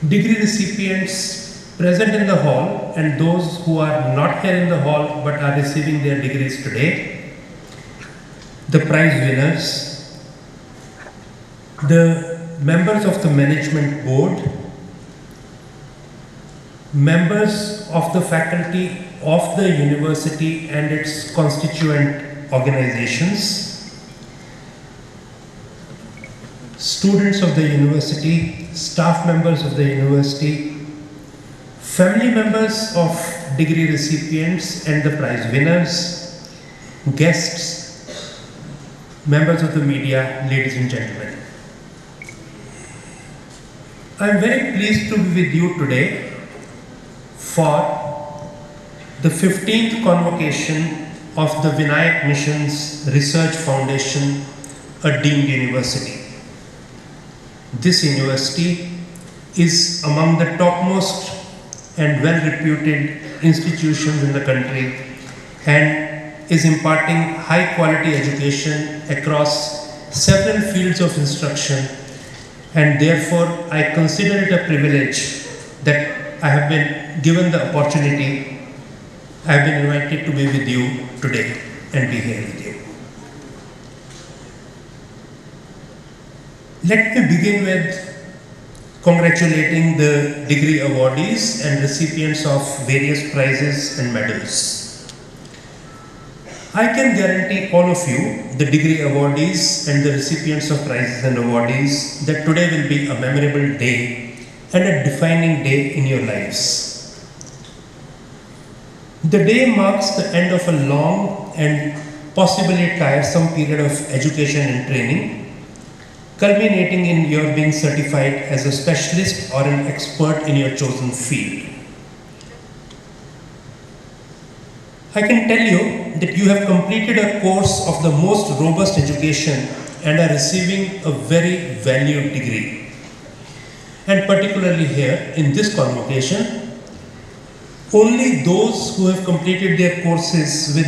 Degree recipients present in the hall and those who are not here in the hall but are receiving their degrees today. The prize winners, the members of the management board, members of the faculty of the university and its constituent organizations, students of the university, staff members of the university, family members of degree recipients and the prize winners, guests, members of the media, ladies and gentlemen. I am very pleased to be with you today for the 15th convocation of the Vinayaka Missions Research Foundation, a deemed university. This university is among the topmost and well-reputed institutions in the country and is imparting high-quality education across several fields of instruction, and therefore I consider it a privilege that I have been given the opportunity, I have been invited to be with you today and be here with you. Let me begin with congratulating the degree awardees and recipients of various prizes and medals. I can guarantee all of you, the degree awardees and the recipients of prizes and awardees, that today will be a memorable day and a defining day in your lives. The day marks the end of a long and possibly tiresome period of education and training, culminating in your being certified as a specialist or an expert in your chosen field. I can tell you that you have completed a course of the most robust education and are receiving a very valued degree. And particularly here in this convocation, only those who have completed their courses with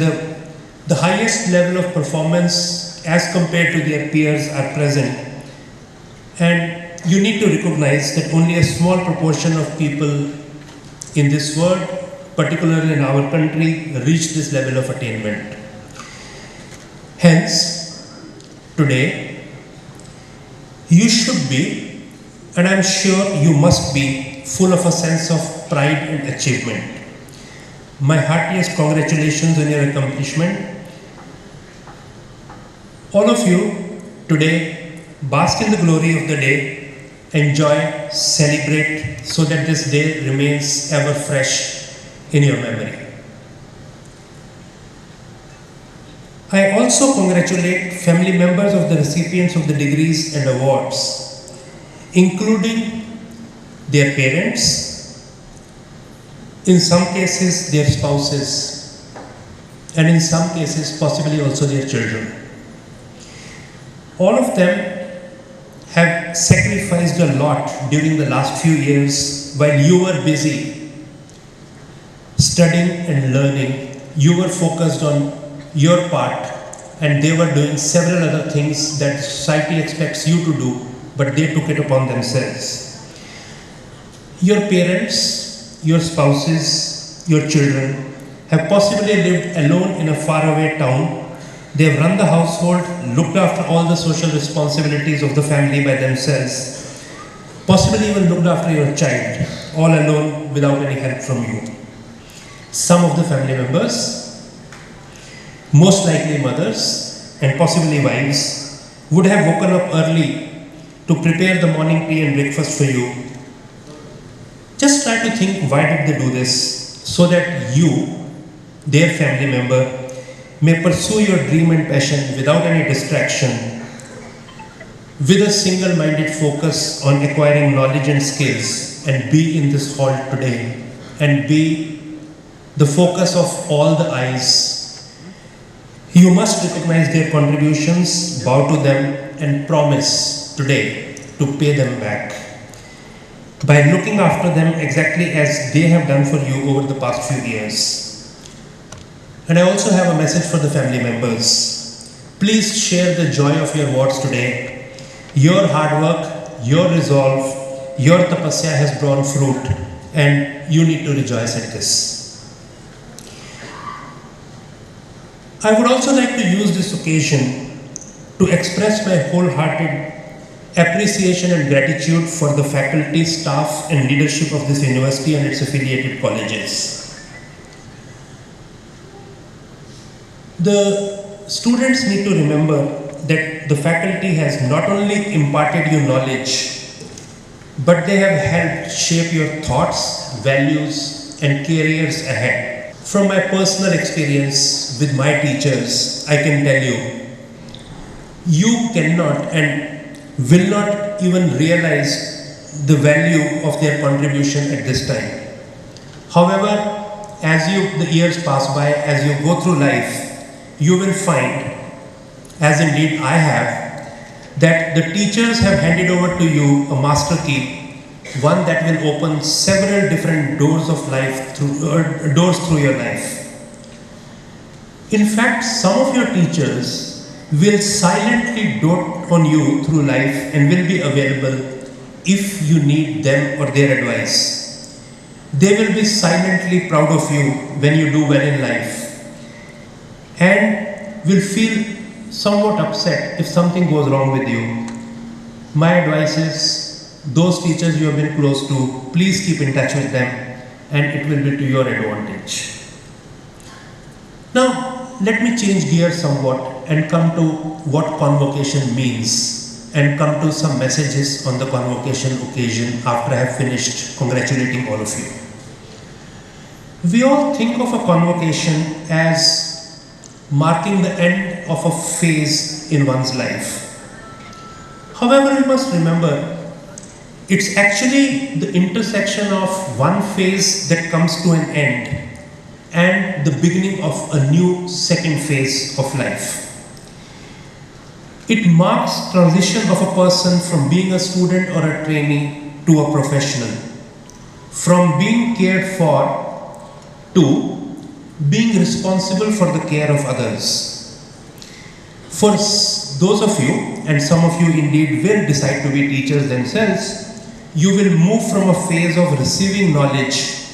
the highest level of performance as compared to their peers are present. And you need to recognize that only a small proportion of people in this world, particularly in our country, reach this level of attainment. Hence, today, you should be, and I'm sure you must be, full of a sense of pride and achievement. My heartiest congratulations on your accomplishment. All of you today bask in the glory of the day, enjoy, celebrate, so that this day remains ever fresh in your memory. I also congratulate family members of the recipients of the degrees and awards, including their parents, in some cases their spouses, and in some cases possibly also their children. All of them have sacrificed a lot during the last few years while you were busy studying and learning. You were focused on your part and they were doing several other things that society expects you to do, but they took it upon themselves. Your parents, your spouses, your children have possibly lived alone in a faraway town. They have run the household, looked after all the social responsibilities of the family by themselves, possibly even looked after your child, all alone without any help from you. Some of the family members, most likely mothers and possibly wives, would have woken up early to prepare the morning tea and breakfast for you. Just try to think, why did they do this? So that you, their family member, may pursue your dream and passion without any distraction, with a single-minded focus on acquiring knowledge and skills, and be in this hall today and be the focus of all the eyes. You must recognize their contributions, bow to them, and promise today to pay them back by looking after them exactly as they have done for you over the past few years. And I also have a message for the family members. Please share the joy of your wards today. Your hard work, your resolve, your tapasya has borne fruit, and you need to rejoice at this. I would also like to use this occasion to express my wholehearted appreciation and gratitude for the faculty, staff, and leadership of this university and its affiliated colleges. The students need to remember that the faculty has not only imparted you knowledge, but they have helped shape your thoughts, values, and careers ahead. From my personal experience with my teachers, I can tell you, you cannot and will not even realize the value of their contribution at this time. However, as the years pass by, as you go through life, you will find, as indeed I have, that the teachers have handed over to you a master key, one that will open several different doors of life, doors through your life. In fact, some of your teachers will silently dote on you through life and will be available if you need them or their advice. They will be silently proud of you when you do well in life, and will feel somewhat upset if something goes wrong with you. My advice is, those teachers you have been close to, please keep in touch with them, and it will be to your advantage. Now, let me change gears somewhat and come to what convocation means, and come to some messages on the convocation occasion after I have finished congratulating all of you. We all think of a convocation as marking the end of a phase in one's life. However, we must remember, it's actually the intersection of one phase that comes to an end and the beginning of a new second phase of life. It marks transition of a person from being a student or a trainee to a professional, from being cared for to being responsible for the care of others. For those of you, and some of you indeed will decide to be teachers themselves, you will move from a phase of receiving knowledge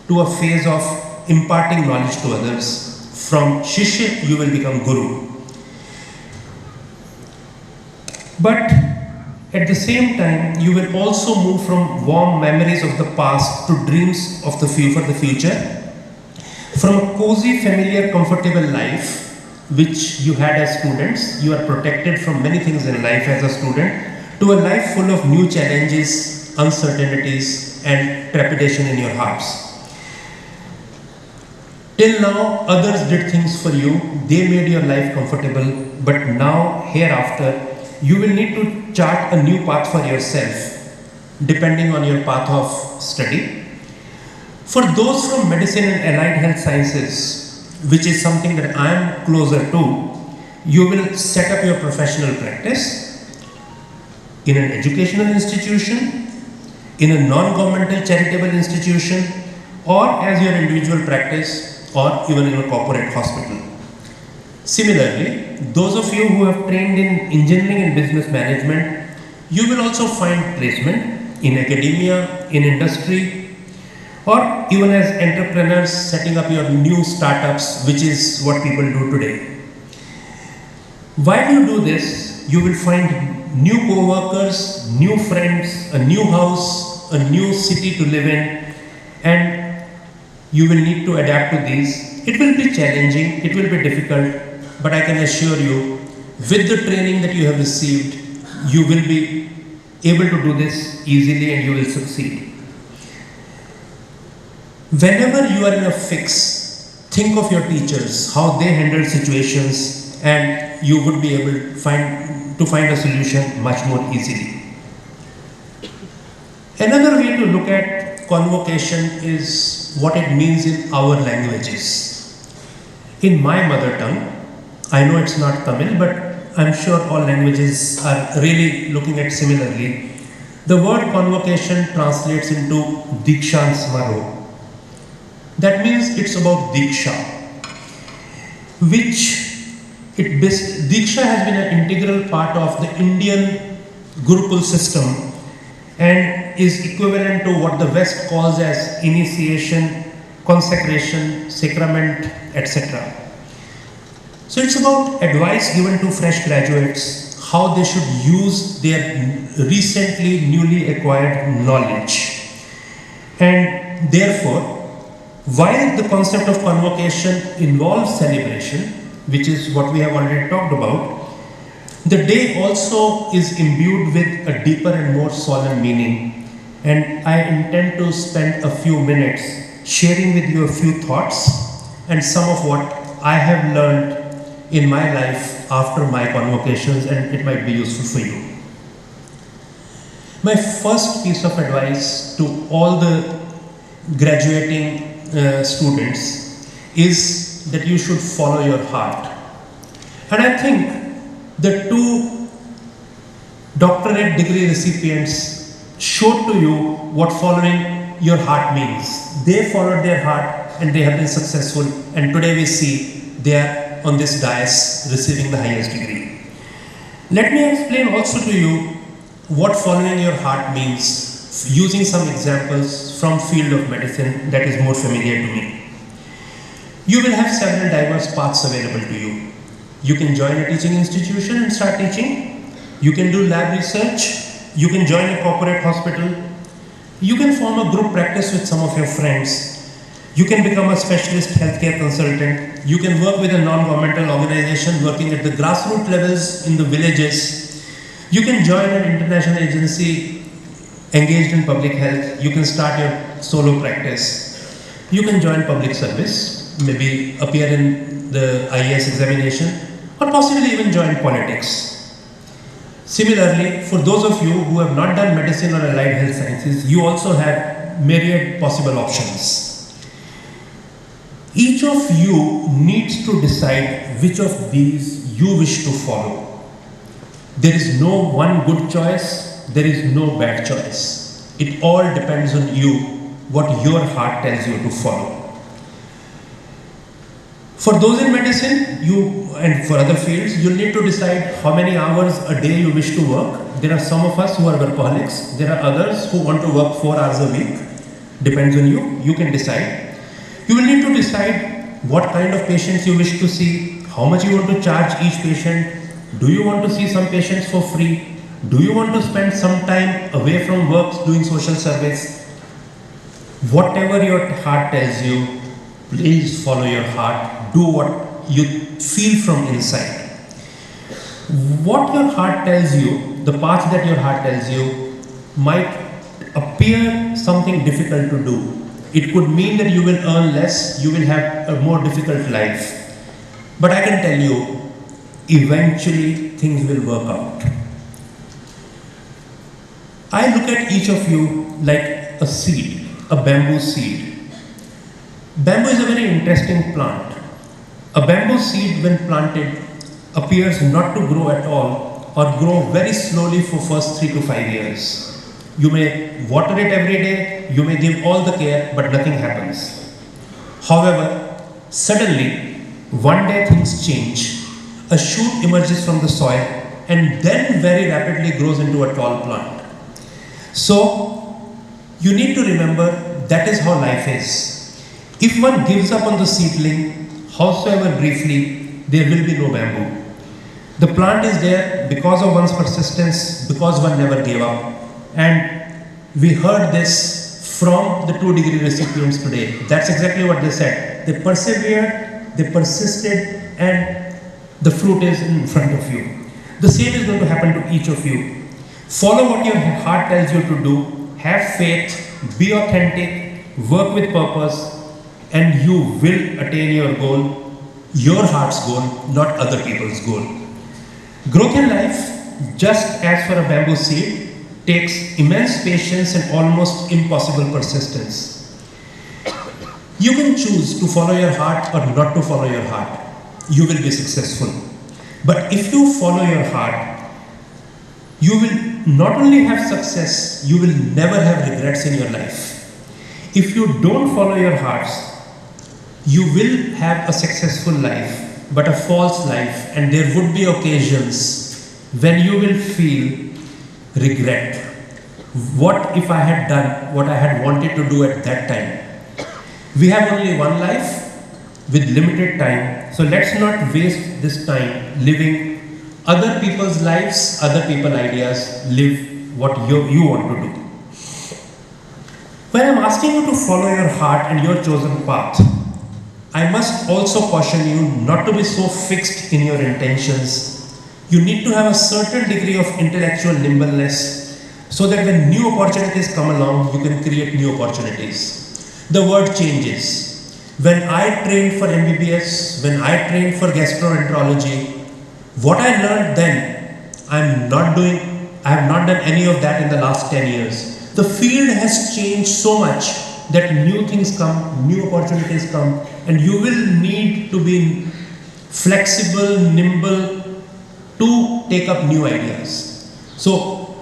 to a phase of imparting knowledge to others. From Shishya, you will become Guru. But at the same time, you will also move from warm memories of the past to dreams of the future. From a cozy, familiar, comfortable life, which you had as students, you are protected from many things in life as a student, to a life full of new challenges, uncertainties, and trepidation in your hearts. Till now, others did things for you, they made your life comfortable, but now, hereafter, you will need to chart a new path for yourself, depending on your path of study. For those from medicine and allied health sciences, which is something that I am closer to, you will set up your professional practice in an educational institution, in a non-governmental charitable institution, or as your individual practice, or even in a corporate hospital. Similarly, those of you who have trained in engineering and business management, you will also find placement in academia, in industry, or even as entrepreneurs setting up your new startups, which is what people do today. While you do this, you will find new co-workers, new friends, a new house, a new city to live in, and you will need to adapt to these. It will be challenging, it will be difficult, but I can assure you, with the training that you have received, you will be able to do this easily and you will succeed. Whenever you are in a fix, think of your teachers, how they handle situations, and you would be able to find a solution much more easily. Another way to look at convocation is what it means in our languages. In my mother tongue, I know it's not Tamil, but I'm sure all languages are really looking at similarly. The word convocation translates into Dikshan Smaro. That means it's about Diksha, Diksha has been an integral part of the Indian Gurukul system and is equivalent to what the West calls as initiation, consecration, sacrament, etc. So it's about advice given to fresh graduates, how they should use their recently newly acquired knowledge. And therefore, while the concept of convocation involves celebration, which is what we have already talked about, the day also is imbued with a deeper and more solemn meaning. And I intend to spend a few minutes sharing with you a few thoughts and some of what I have learned in my life after my convocations, and it might be useful for you. My first piece of advice to all the graduating students is that you should follow your heart. And I think the two doctorate degree recipients showed to you what following your heart means. They followed their heart and they have been successful, and today we see they are on this dais receiving the highest degree. Let me explain also to you what following your heart means using some examples from field of medicine that is more familiar to me. You will have several diverse paths available to you. You can join a teaching institution and start teaching. You can do lab research. You can join a corporate hospital. You can form a group practice with some of your friends. You can become a specialist healthcare consultant. You can work with a non-governmental organization working at the grassroots levels in the villages. You can join an international agency engaged in public health. You can start your solo practice. You can join public service, maybe appear in the IAS examination, or possibly even join politics. Similarly, for those of you who have not done medicine or allied health sciences, you also have myriad possible options. Each of you needs to decide which of these you wish to follow. There is no one good choice, there is no bad choice. It all depends on you, what your heart tells you to follow. For those in medicine, and for other fields, you need to decide how many hours a day you wish to work. There are some of us who are workaholics. There are others who want to work 4 hours a week. Depends on you. You can decide. You will need to decide what kind of patients you wish to see, how much you want to charge each patient. Do you want to see some patients for free? Do you want to spend some time away from work doing social service? Whatever your heart tells you, please follow your heart. Do what you feel from inside. What your heart tells you, the path that your heart tells you, might appear something difficult to do. It could mean that you will earn less, you will have a more difficult life. But I can tell you, eventually things will work out. I look at each of you like a seed, a bamboo seed. Bamboo is a very interesting plant. A bamboo seed when planted appears not to grow at all or grow very slowly for first 3 to 5 years. You may water it every day, you may give all the care, but nothing happens. However, suddenly, one day things change. A shoot emerges from the soil and then very rapidly grows into a tall plant. So, you need to remember that is how life is. If one gives up on the seedling, howsoever briefly, there will be no bamboo. The plant is there because of one's persistence, because one never gave up. And we heard this from the 2 degree recipients today. That's exactly what they said. They persevered, they persisted, and the fruit is in front of you. The same is going to happen to each of you. Follow what your heart tells you to do, have faith, be authentic, work with purpose, and you will attain your goal, your heart's goal, not other people's goal. Growth in life, just as for a bamboo seed, takes immense patience and almost impossible persistence. You can choose to follow your heart or not to follow your heart. You will be successful. But if you follow your heart, you will not only have success, you will never have regrets in your life. If you don't follow your hearts, you will have a successful life, but a false life, and there would be occasions when you will feel regret. What if I had done what I had wanted to do at that time? We have only one life with limited time, so let's not waste this time living other people's lives, other people's ideas. Live what you want to do. When I'm asking you to follow your heart and your chosen path, I must also caution you not to be so fixed in your intentions. You need to have a certain degree of intellectual nimbleness so that when new opportunities come along, you can create new opportunities. The world changes. When I trained for MBBS, when I trained for gastroenterology, what I learned then, I have not done any of that in the last 10 years. The field has changed so much that new things come, new opportunities come, and you will need to be flexible, nimble, to take up new ideas. So,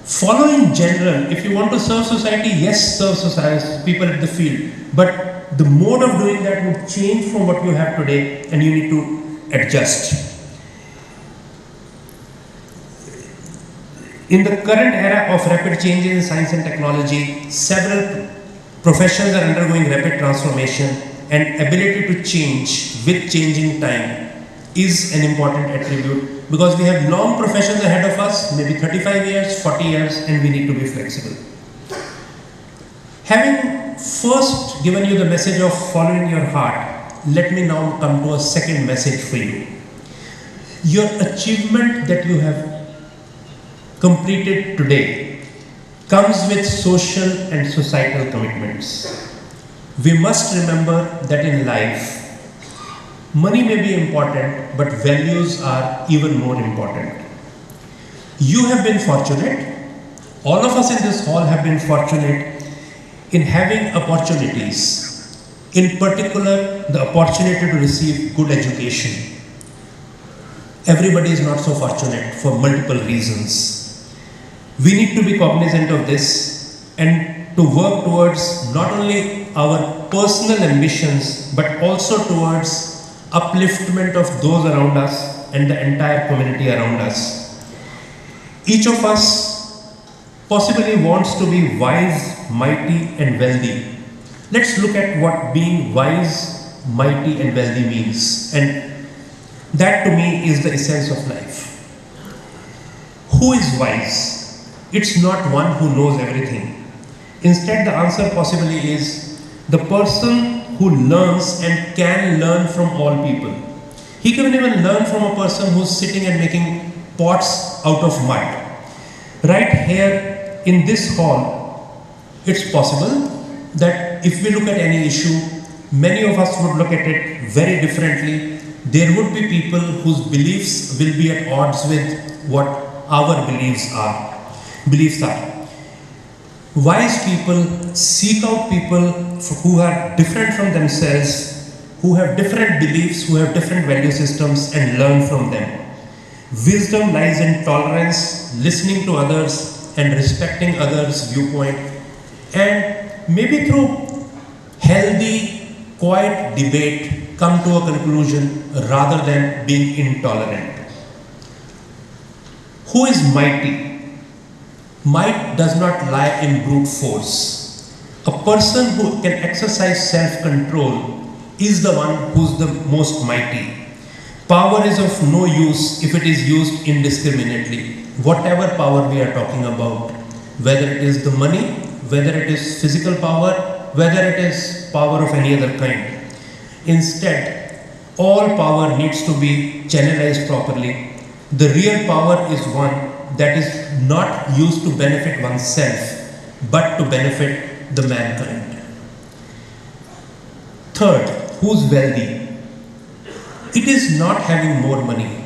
follow in general. If you want to serve society, yes, serve society, people at the field. But the mode of doing that would change from what you have today, and you need to adjust. In the current era of rapid changes in science and technology, several professions are undergoing rapid transformation, and ability to change with changing time is an important attribute. Because we have long professions ahead of us, maybe 35 years, 40 years, and we need to be flexible. Having first given you the message of following your heart, let me now come to a second message for you. Your achievement that you have completed today comes with social and societal commitments. We must remember that in life, money may be important, but values are even more important. You have been fortunate, all of us in this hall have been fortunate in having opportunities, in particular the opportunity to receive good education. Everybody is not so fortunate for multiple reasons. We need to be cognizant of this and to work towards not only our personal ambitions, but also towards upliftment of those around us and the entire community around us. Each of us possibly wants to be wise, mighty, and wealthy. Let's look at what being wise, mighty, and wealthy means. And that to me is the essence of life. Who is wise? It's not one who knows everything. Instead, the answer possibly is the person who learns and can learn from all people. He can even learn from a person who's sitting and making pots out of mud. Right here in this hall, it's possible that if we look at any issue, many of us would look at it very differently. There would be people whose beliefs will be at odds with what our beliefs are. Wise people seek out people who are different from themselves, who have different beliefs, who have different value systems, and learn from them. Wisdom lies in tolerance, listening to others, and respecting others' viewpoint, and maybe through healthy, quiet debate, come to a conclusion rather than being intolerant. Who is mighty? Might does not lie in brute force. A person who can exercise self-control is the one who's the most mighty. Power is of no use if it is used indiscriminately. Whatever power we are talking about, whether it is the money, whether it is physical power, whether it is power of any other kind. Instead, all power needs to be channelized properly. The real power is one that is not used to benefit oneself, but to benefit the mankind. Third, who's wealthy? It is not having more money.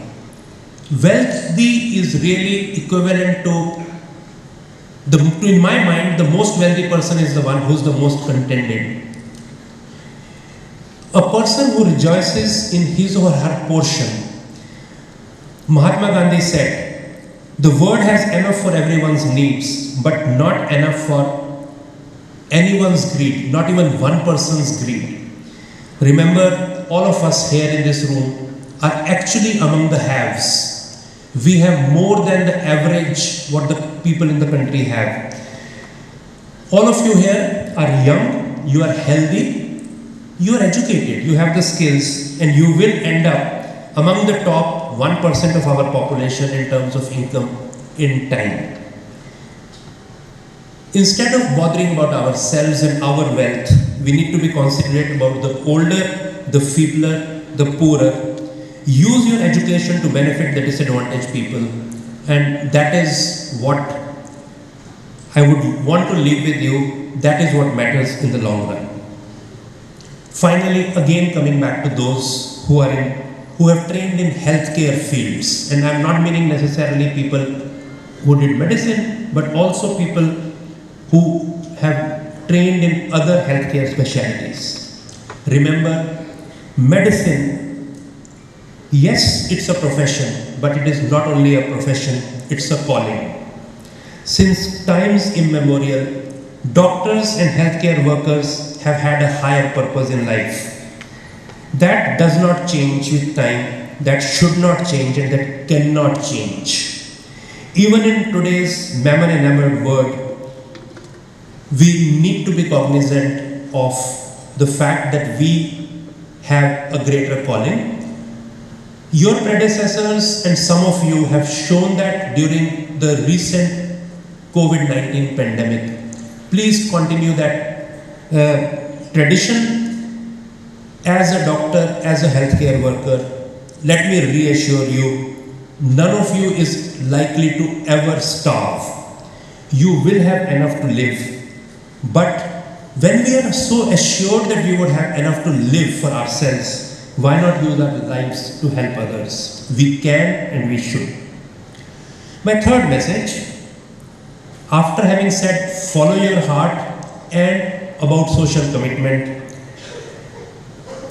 Wealthy is really equivalent to, in my mind, the most wealthy person is the one who's the most contented. A person who rejoices in his or her portion. Mahatma Gandhi said, the world has enough for everyone's needs, but not enough for anyone's greed, not even one person's greed. Remember, all of us here in this room are actually among the haves. We have more than the average what the people in the country have. All of you here are young, you are healthy, you are educated, you have the skills, and you will end up among the top 1% of our population in terms of income in time. Instead of bothering about ourselves and our wealth, we need to be considerate about the older, the feebler, the poorer. Use your education to benefit the disadvantaged people, and that is what I would want to leave with you. That is what matters in the long run. Finally, again coming back to those who have trained in healthcare fields, and I'm not meaning necessarily people who did medicine, but also people who have trained in other healthcare specialties. Remember, medicine, yes, it's a profession, but it is not only a profession, it's a calling. Since times immemorial, doctors and healthcare workers have had a higher purpose in life. That does not change with time, that should not change, and that cannot change. Even in today's mammon-enamored world, we need to be cognizant of the fact that we have a greater calling. Your predecessors and some of you have shown that during the recent COVID-19 pandemic. Please continue that tradition. As a doctor, as a healthcare worker, let me reassure you, none of you is likely to ever starve. You will have enough to live. But when we are so assured that we would have enough to live for ourselves, why not use our lives to help others? We can and we should. My third message, after having said follow your heart and about social commitment,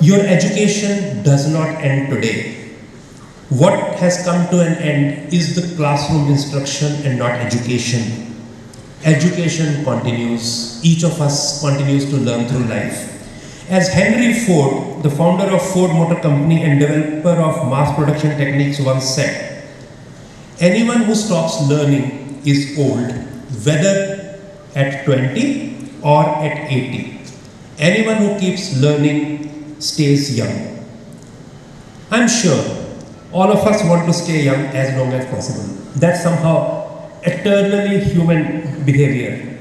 your education does not end today. What has come to an end is the classroom instruction and not education. Education continues. Each of us continues to learn through life. As Henry Ford, the founder of Ford Motor Company and developer of mass production techniques, once said, anyone who stops learning is old, whether at 20 or at 80. Anyone who keeps learning stays young. I'm sure all of us want to stay young as long as possible. That's somehow eternally human behavior.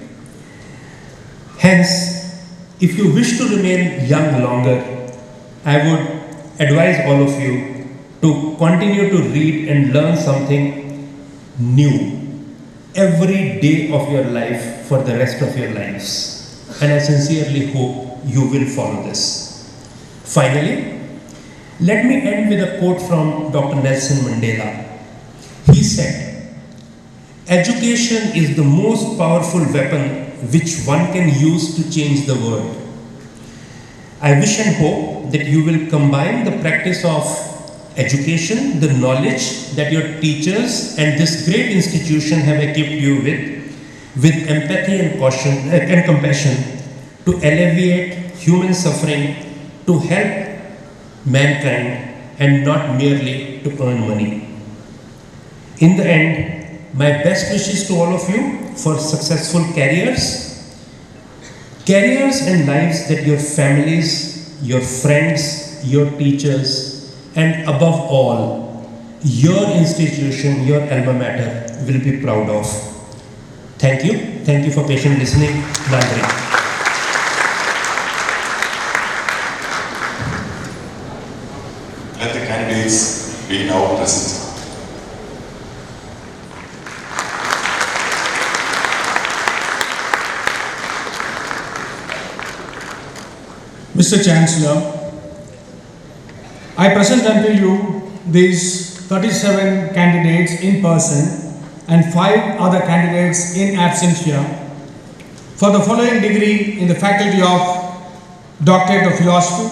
Hence, if you wish to remain young longer, I would advise all of you to continue to read and learn something new every day of your life for the rest of your lives. And I sincerely hope you will follow this. Finally, let me end with a quote from Dr. Nelson Mandela. He said, education is the most powerful weapon which one can use to change the world. I wish and hope that you will combine the practice of education, the knowledge that your teachers and this great institution have equipped you with empathy and caution and compassion to alleviate human suffering, to help mankind and not merely to earn money. In the end, my best wishes to all of you for successful careers and lives that your families, your friends, your teachers, and above all, your institution, your alma mater will be proud of. Thank you. Thank you for patient listening. Nandri. Let the candidates be now present. Mr. Chancellor, I present unto you these 37 candidates in person and 5 other candidates in absentia for the following degree in the Faculty of Doctorate of Philosophy,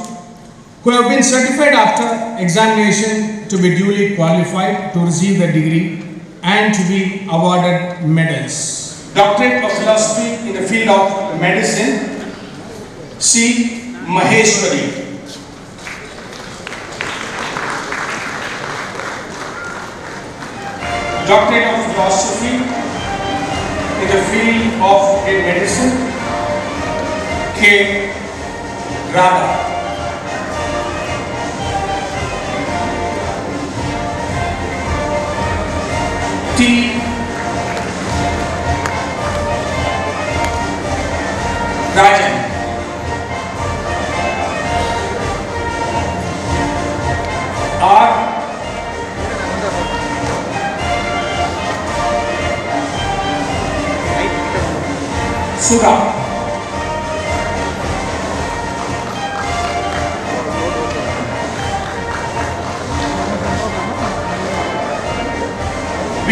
who have been certified after examination to be duly qualified to receive the degree and to be awarded medals. Doctorate of Philosophy in the field of medicine, C. Maheshwari. Doctorate of Philosophy in the field of medicine, K. Radha. T. Rajan. R. Sudha. B.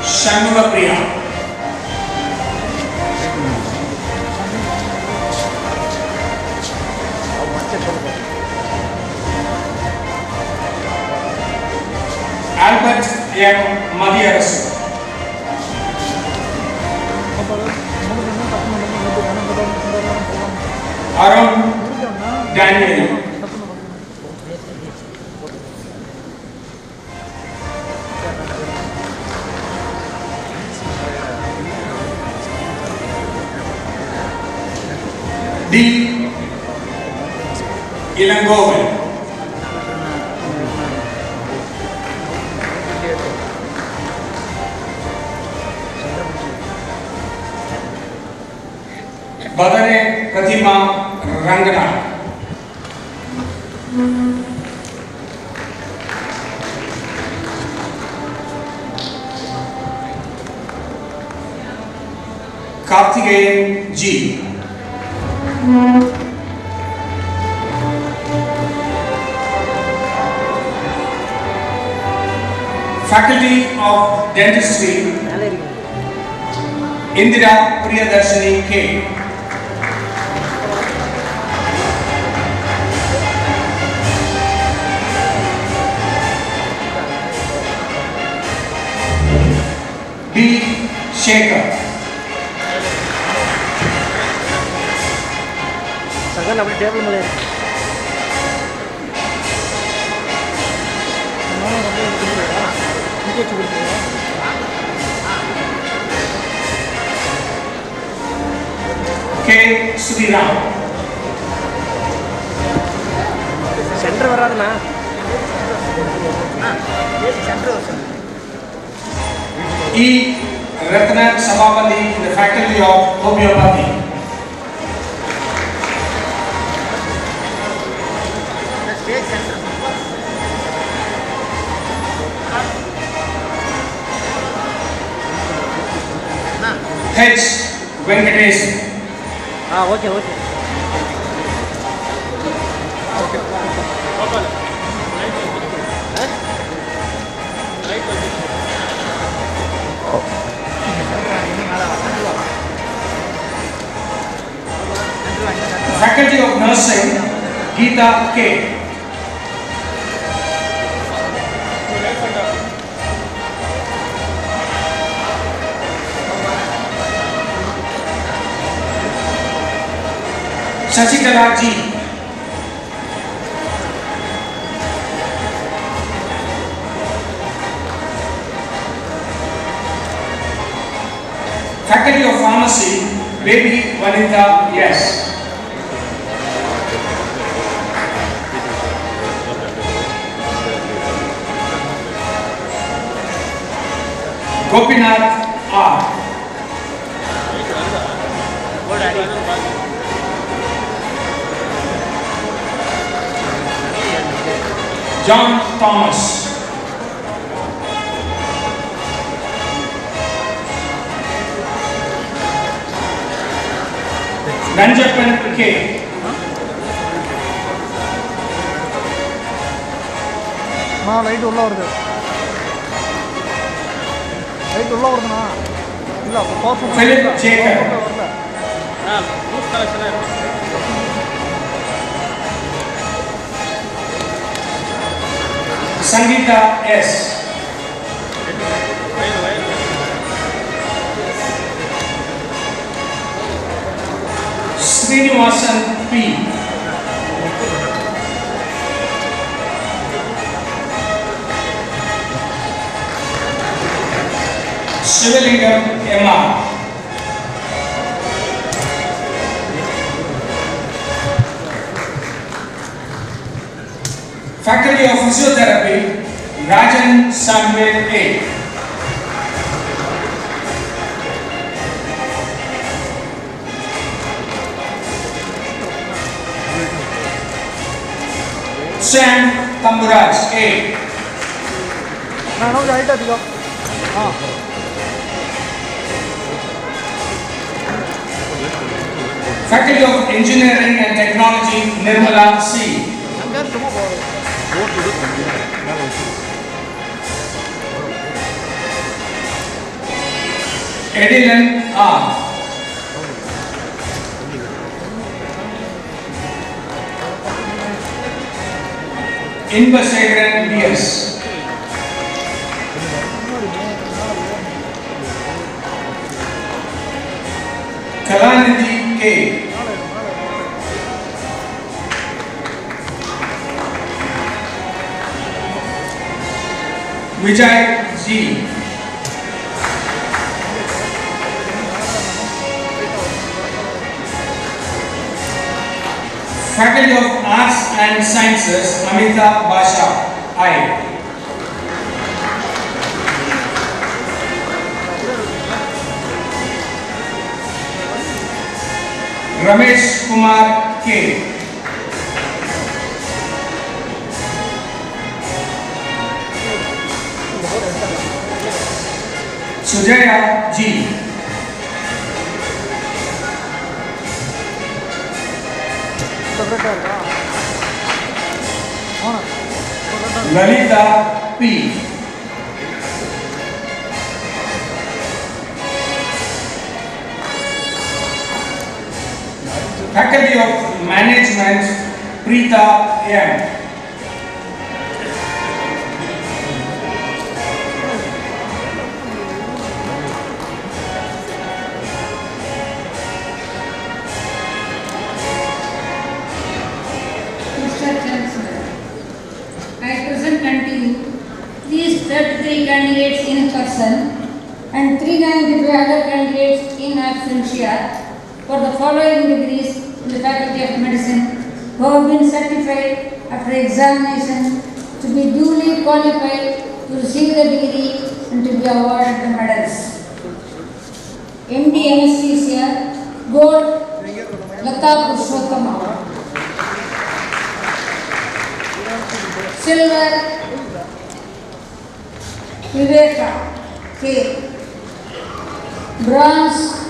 Shanmugasundaram. Albert M. Madhyarasu. Arun Daniel. D. Ilangovan. Badare Pratima Rangana. Karthikeyan G. Faculty of Dentistry, Indira Priyadarshini K. D. Shekhar. K. Sriram. Center varadna. E. Ratna Sabapati in the Faculty of Homeopathy. H. Venkatesh. Okay. Faculty of Nursing, Geeta K. Shashikala G. Faculty of Pharmacy, Baby Vanitha S. Gopinath R. John Thomas. Ranjapan K. Light ulla varudhu. Light ulla varuduna. Illa powerful. Philip Jacob. Boost connection. Sangeeta S. Srinivasan P. Shivalingam M.R. Faculty of Physiotherapy, Rajan Samuel A. Sam Tamburaj A. Faculty of Engineering and Technology, Nirmala C. Edilan R. Inbasegran B.S. Kalanidhi K. Vijay G. Faculty of Arts and Sciences, Amita Basha I. Ramesh Kumar K. Sujaya G. Lalita P. Faculty of Management, Preeta M. I present unto you these 33 candidates in person and 395 other candidates in absentia for the following degrees in the Faculty of Medicine who have been certified after examination to be duly qualified to receive the degree and to be awarded the medals. MD Anesthesia, Gold, Lata Purushottam. Silver, Viveka K. Bronze,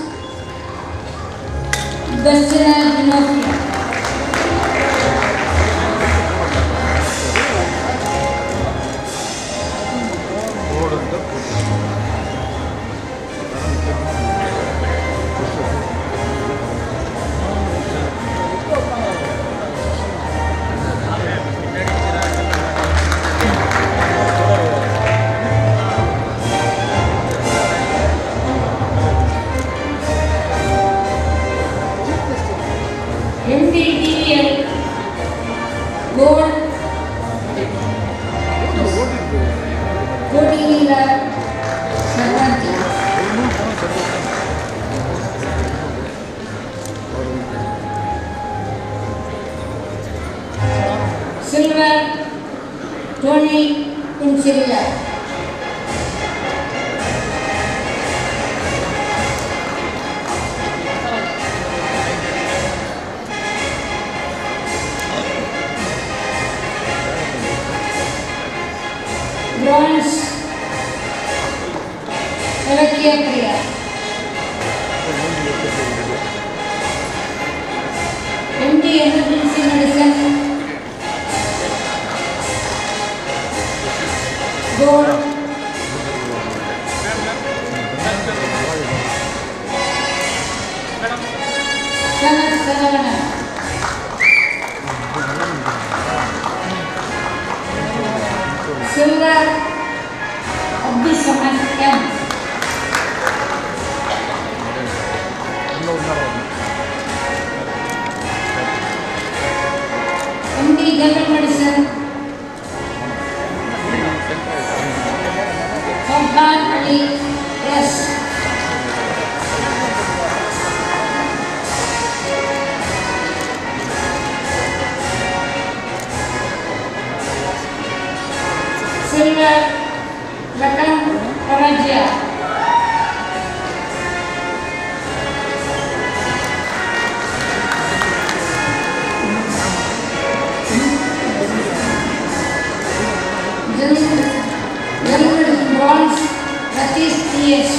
Dustina Pinocchio. Silver. Bronze. Priya. MD Emergency Medicine. Gold. Shanmugasundaram. Silver. Abdisaman M. MD General Medicine. Conferred Ali S. Silver. Lakam Raja. General Bronze, that is TS.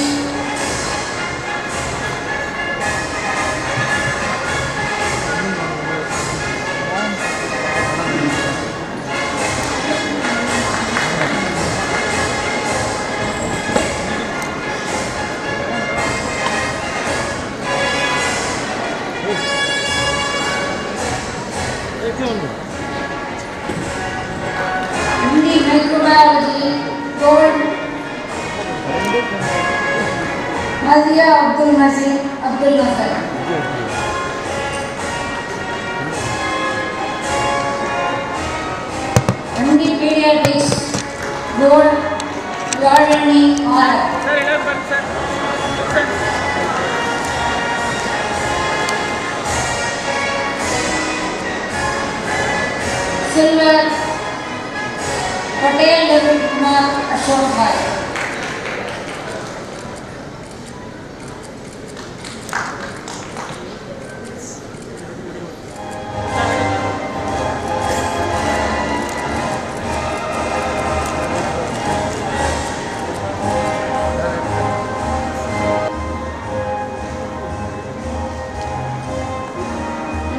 MD Microbiology, Gold. Variyar Abdul Nasser. MD Pediatrics, Gold. Yarani R. Silver. Patel David Kumar Ashok Bhai.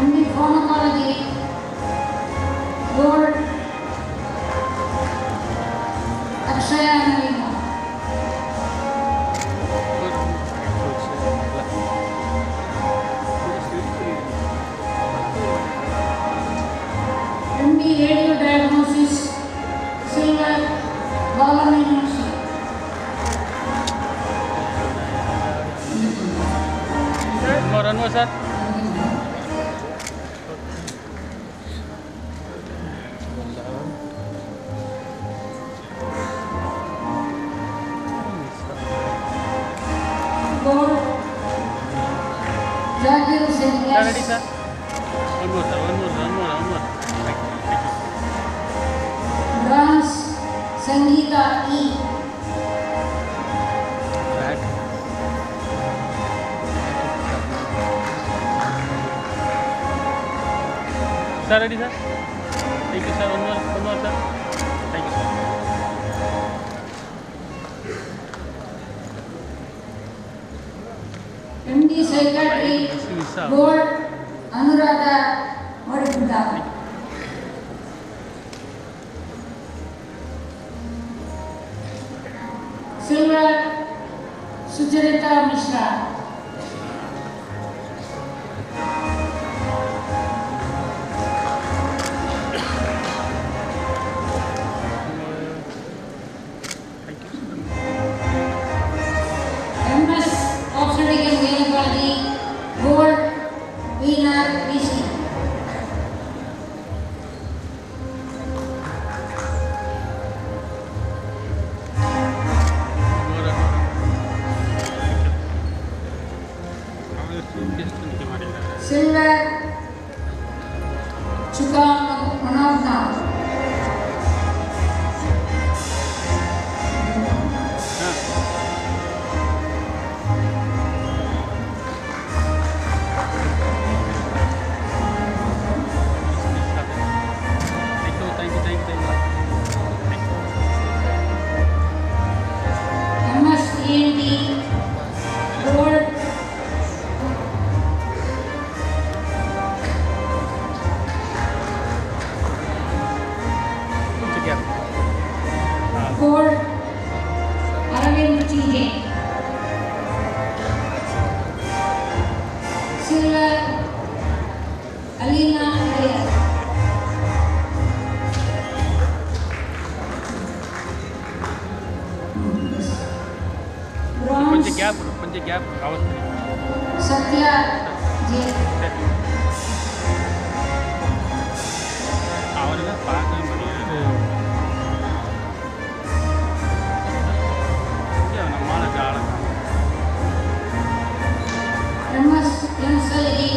MD Pharmacology, Gold. Akshaya Nalima. MD Radio Diagnosis, Silver. Balameenashi. One more, sir. Gold. Zakir Hussain S. Ready, sir? One more, sir. One more. Bronze. Sangeeta E. Sir, ready, sir? Thank you, sir. One more, sir. Thank you, sir. MD Secretary, Gold. Anuradha Madhukunda. Silver. Sucharita Mishra. MS Obstetric and Gynecology, Gold. Veena Rishi. கொஞ்சம் gap அவசரம். Satya J. அவனுக்கு பார்க்கவே முடியாது. நம்மளால காலம் MS Yansalgi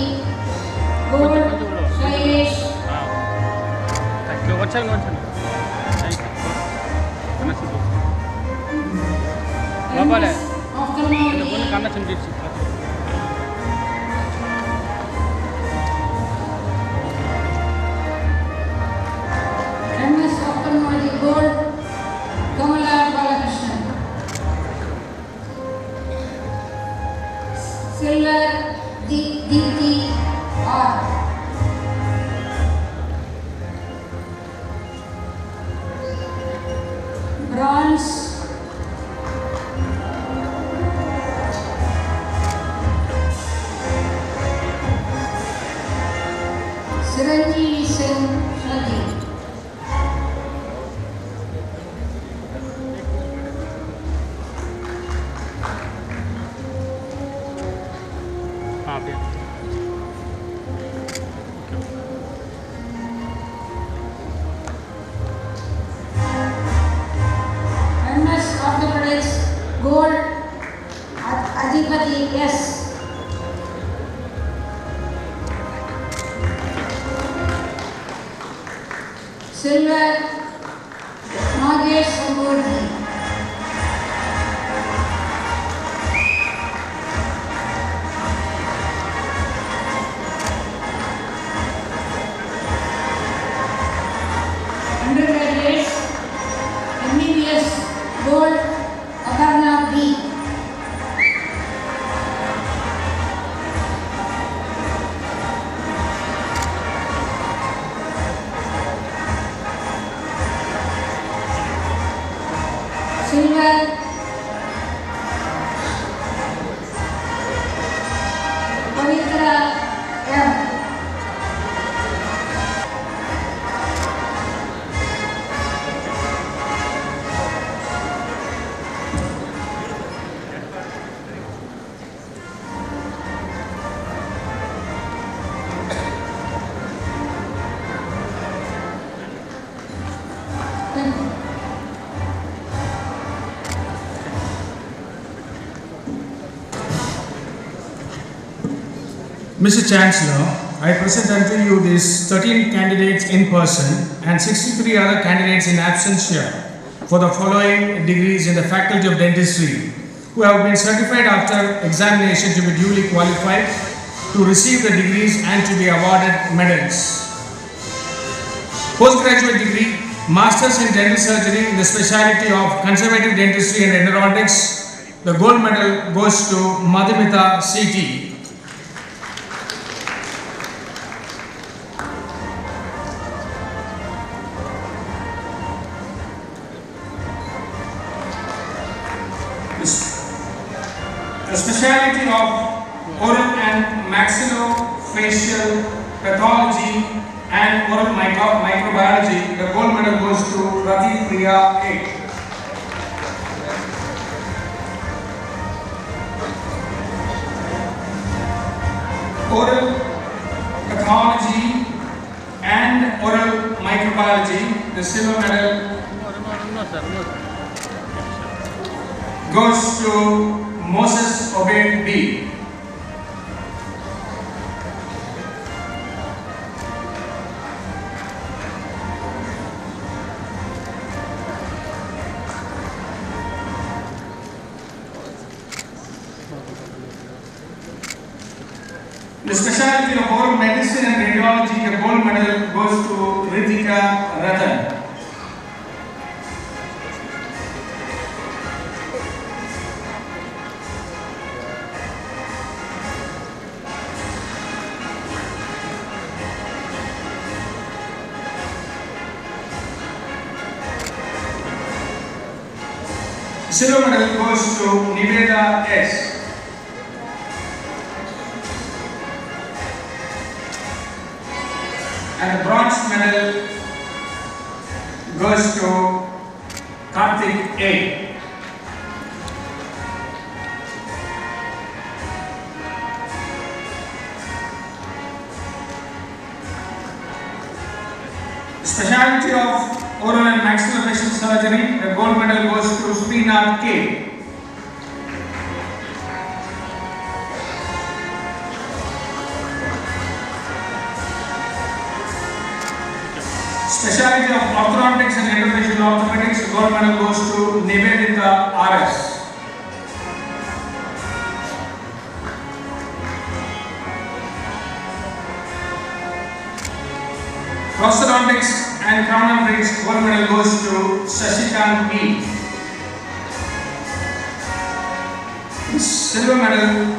Gold Shailesh. వచ్చాను బాబాలే இந்த பொண்ணு கண்ணை செஞ்சிருச்சு. MS Ophthalmology Gold Kamala Balakrishnan. Silver DTR. Bronze Siranjeevi Singh Shadi. அப்படியே MS Orthopedics Gold Adipati S. Silver Nagesh Samurthy. Undergraduates MBBS Gold Aparna B. Silver Pavitra M. Mr. Chancellor, I present unto you these 13 candidates in person and 63 other candidates in absentia for the following degrees in the Faculty of Dentistry, who have been certified after examination to be duly qualified to receive the degrees and to be awarded medals. Postgraduate degree, Masters in Dental Surgery in the specialty of Conservative Dentistry and Endodontics. The gold medal goes to Madhumita C.T. The specialty of oral and maxillofacial pathology and oral microbiology, the gold medal goes to Rati Priya A. Oral pathology and oral microbiology, the silver medal goes to Moses Obed B. The specialty of oral medicine and radiology, the gold medal goes to Ritika Ratan. Silver medal goes to Niveda S. And the bronze medal goes to Karthik A. Specialty of oral and maxillofacial surgery, the gold medal goes to Srinath K. Specialty of orthodontics and endofacial orthopedics, the gold medal goes to Nivedita RS. Prosthodontics and crown and braids, gold medal goes to Sashikant B. Silver medal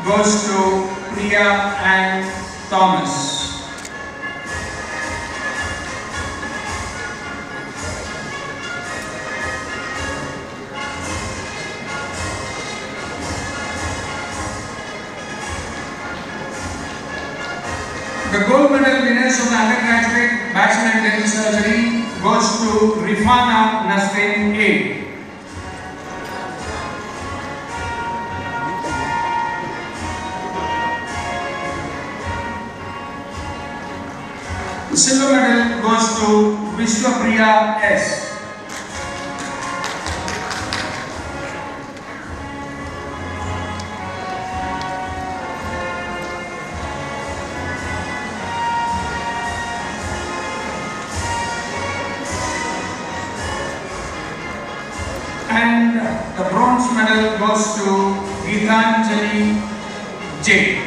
goes to Priya and Thomas. The gold medal winners of the undergraduate bachelor in dental surgery goes to Rifana Nasrin A. The silver medal goes to Vishwapriya S. And the bronze medal goes to Gitanjali J.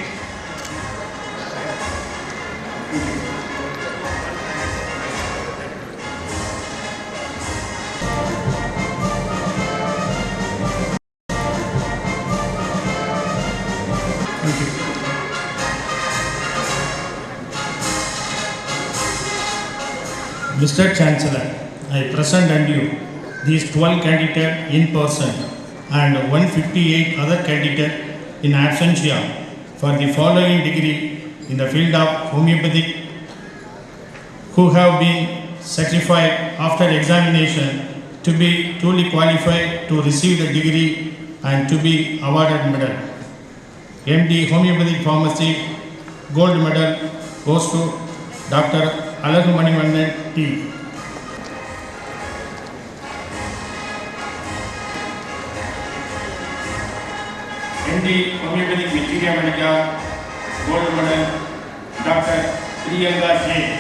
Mr. Chancellor, I present unto you these 12 candidates in person and 158 other candidates in absentia for the following degree in the field of homeopathic who have been certified after examination to be truly qualified to receive the degree and to be awarded medal. MD Homeopathic Pharmacy Gold Medal goes to Dr. Alagumanimannn T. MD Homeopathic Materia Medica Gold Medal Dr. Priyanka K.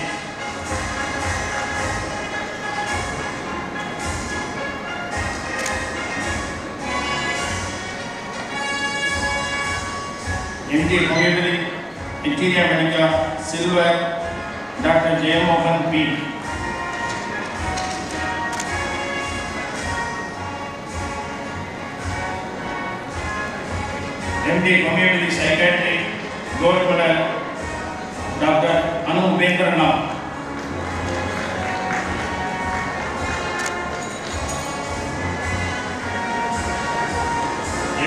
MD Homeopathic Materia Medica Silver Dr. Jayamohan P. MD Homeopathic Psychiatry Gold Medal Dr. Anu Vendrana.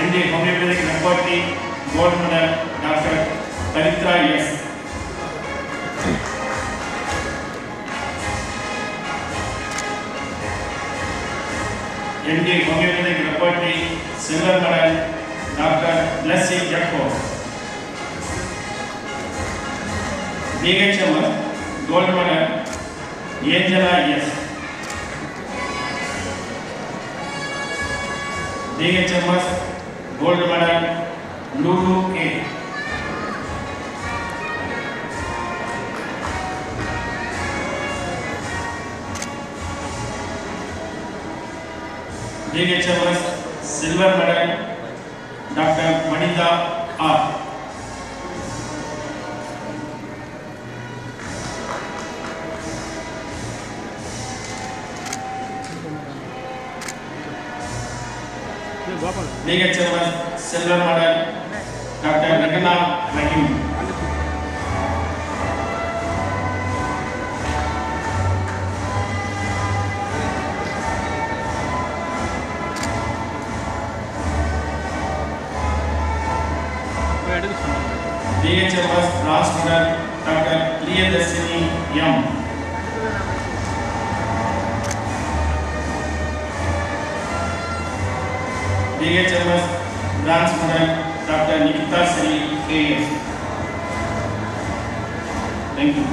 MD Homeopathic Laboratory Gold Medal Dr. Thavathiru S. MD Homeopathic Laboratory Silver Medal Dr. Blessing Jacob. DHMS Gold Medal Angela S. DHMS Gold Medal Lulu A. DHMS Silver Medal Dr. Manita R. DHMS Silver Medal Dr. Nagana Rahim. DHMS Bronze Medal Dr. Priyadashini M. DHMS Bronze Medal Dr. Nikita Sri A.S. Thank you.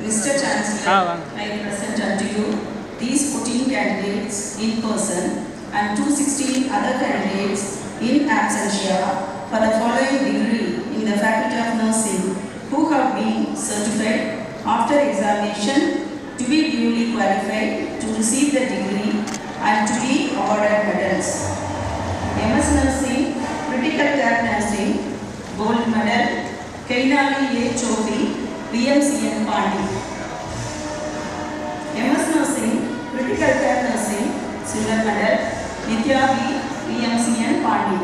Mr. Chancellor, I present unto you these 14 candidates in person and 216 other candidates in absentia for the following degree in the Faculty of Nursing who have been certified after examination to be duly qualified to receive the degree and to be awarded medals. MS Nursing, Critical Care Nursing, Gold Medal, Kainali A. Chobi, VMCN Pandi. MS Nursing, Critical Care Nursing, Silver Medal, Nitya B. VMCN Pandi.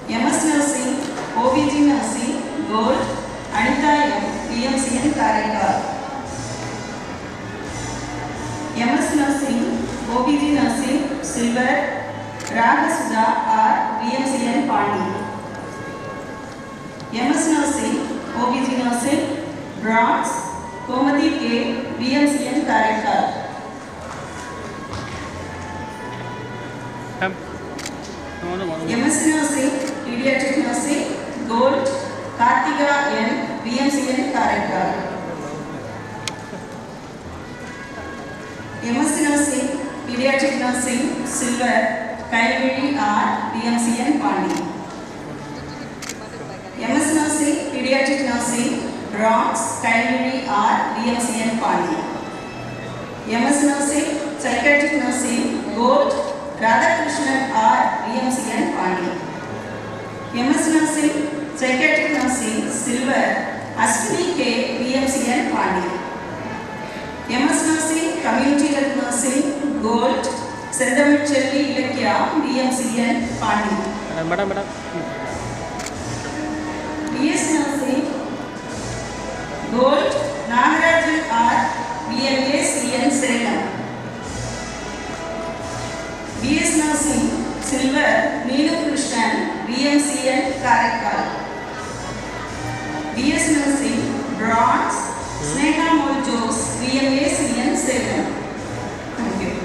MS Nursing, OBG Nursing, Gold, Anita M. VMCN Karaikal. MS Nursing, OBG Nursing, Silver, Raghasuda R. VMCN Pandi. MS Nursing, OBG Nursing, Bronze, Komati K. VMCN Karaikal. MS Nursing, Pediatric Nursing, Gold, Kartika N. VMCN Karaikal. MS Nursing, Pediatric Nursing, Silver, Kailveri R. VMCN Pandi. MS Nursing, Pediatric Nursing, Bronze, Kailveri R. VMCN Pandi. MS Nursing, Psychiatric Nursing, Gold, Radhakrishnan R. VMCN Pandi. MS Nursing, Psychiatric Nursing, Silver, Ashwini K. VMCN Pandi. MS Nursing, Community Health Nursing, Gold, Sendamitchelli Ilakya, VMCN Pandi. Madam. BS Nursing, Gold, Nagarajan R. VMA CN Salem. BS Nursing, Silver, Neelu Krishnan, VMCN Karaikal. BS Nursing, Bronze, Sneha Moljos, VMA CN Salem. Thank you.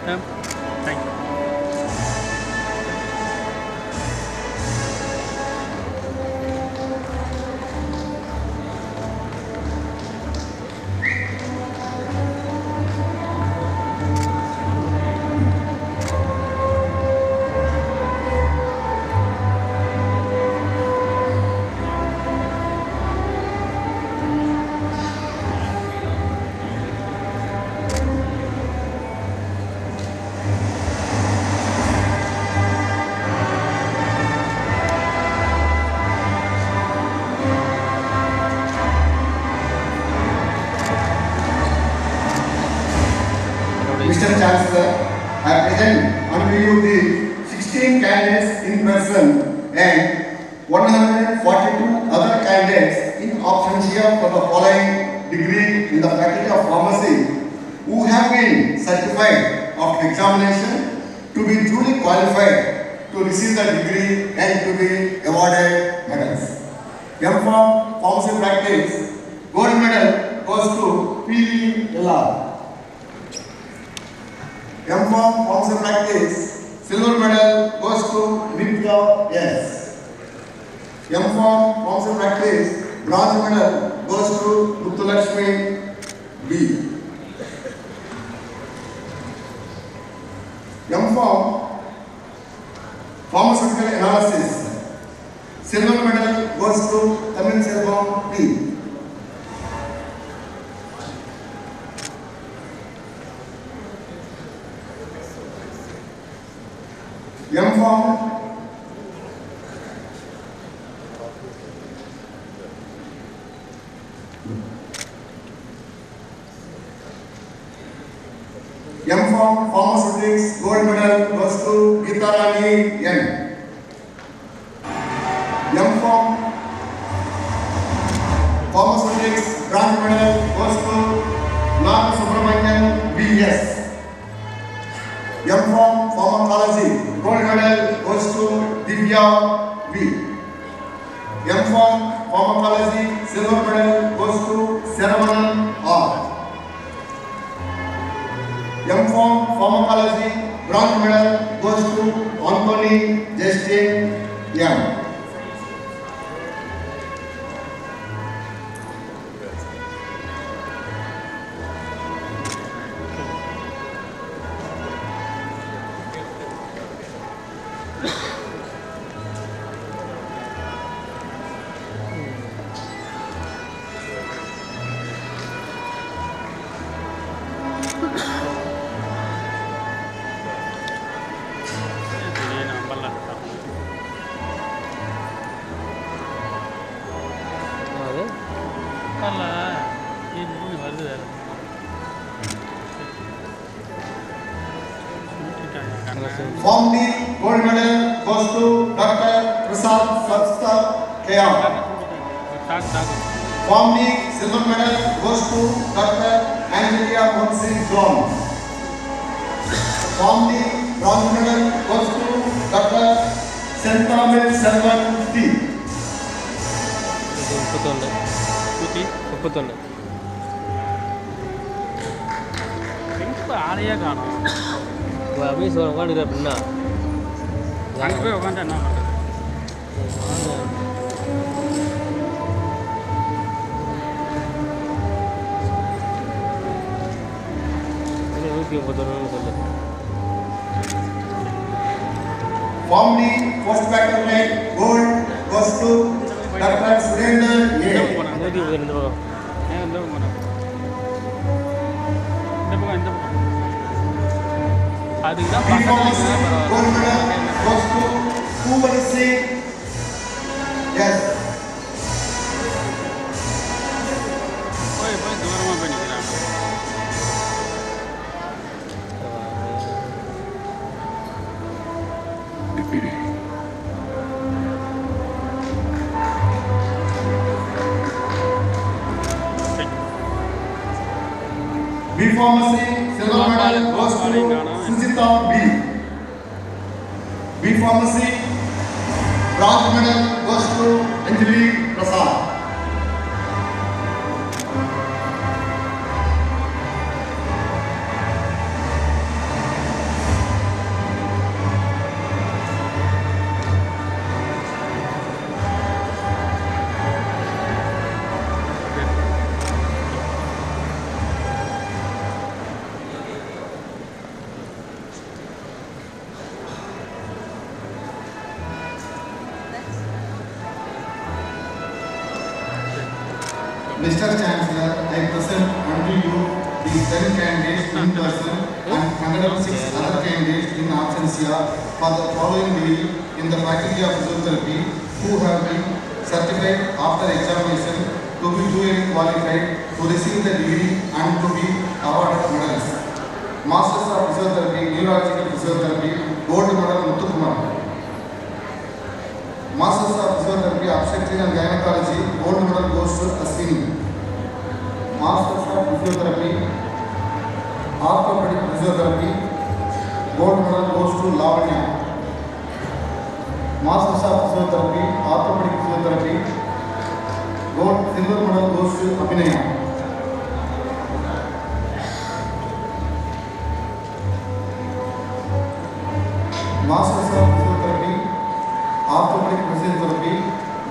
Madam. Thank you. Mr. Chancellor, I present unto you the 16 candidates in person and 142 other candidates in absentia for the following degree in the Faculty of Pharmacy who have been certified after examination to be duly qualified to receive the degree and to be awarded medals. M.Pharm Pharmacy Practice, gold medal goes to P.V. M.Pharm Pharmacy Practice, silver medal goes to Nitya S. M.Pharm Pharmacy Practice, bronze medal goes to Muthulakshmi B. M.Pharm Pharmaceutical Analysis, silver medal goes to Tamil Selvam P. M.Pharm M.Pharm Pharmaceutics Gold Medal goes to Gitarani N. M.Pharm Pharmaceutics Bronze Medal goes to Naga Subramanian V.S. M.Pharm Pharmacology Gold Medal goes to Divya V. M.Pharm Pharmacology Silver Medal goes to Saravanan R. M.Pharm Pharmacology Bronze Medal goes to Anthony Justin M. Form D Gold Medal goes to Dr. Prasad Sastha K.R. Form D Silver Medal goes to Dr. Angelia Monsi John. Form D Bronze Medal goes to Dr. Sentamil Selvan T. ஆளையே காணும் அப்படியே சொல்ல உட்காந்துக்கிற அப்படின்னா அங்கே போய் உட்காந்து என்ன பண்ணுறது 131 சொல்லு. Form D postbacterite gold goes to Dr. Surendra A. 132 இந்த பக்கம் இந்த பக்கம் இந்த பக்கம் அதுக்கு தான் Gold medal goes to Kumarisi. Yes. போய் தூரமாக போய் நிற்கிறாங்க. B Pharmacy silver medal goes to Sujita B. B Pharmacy bronze medal goes to Anjali Prasad. Mr. Chancellor, I present unto you the 10 candidates in person and 106 other candidates in absentia for the following degree in the Faculty of Physiotherapy who have been certified after examination to be duly qualified to receive the degree and to be awarded medals. Masters of Physiotherapy, Neurological Physiotherapy, Gold Medal Muthukumar. Masters of Physiotherapy, Obstetrics and Gynecology, Gold Medal goes to Aswini. Masters of Physiotherapy, Orthopedic Physiotherapy, Gold Medal goes to Lavanya. Masters of Physiotherapy, Orthopedic Physiotherapy, Silver Medal goes to Abhinaya. Masters of Physiotherapy, Orthopedic Physiotherapy,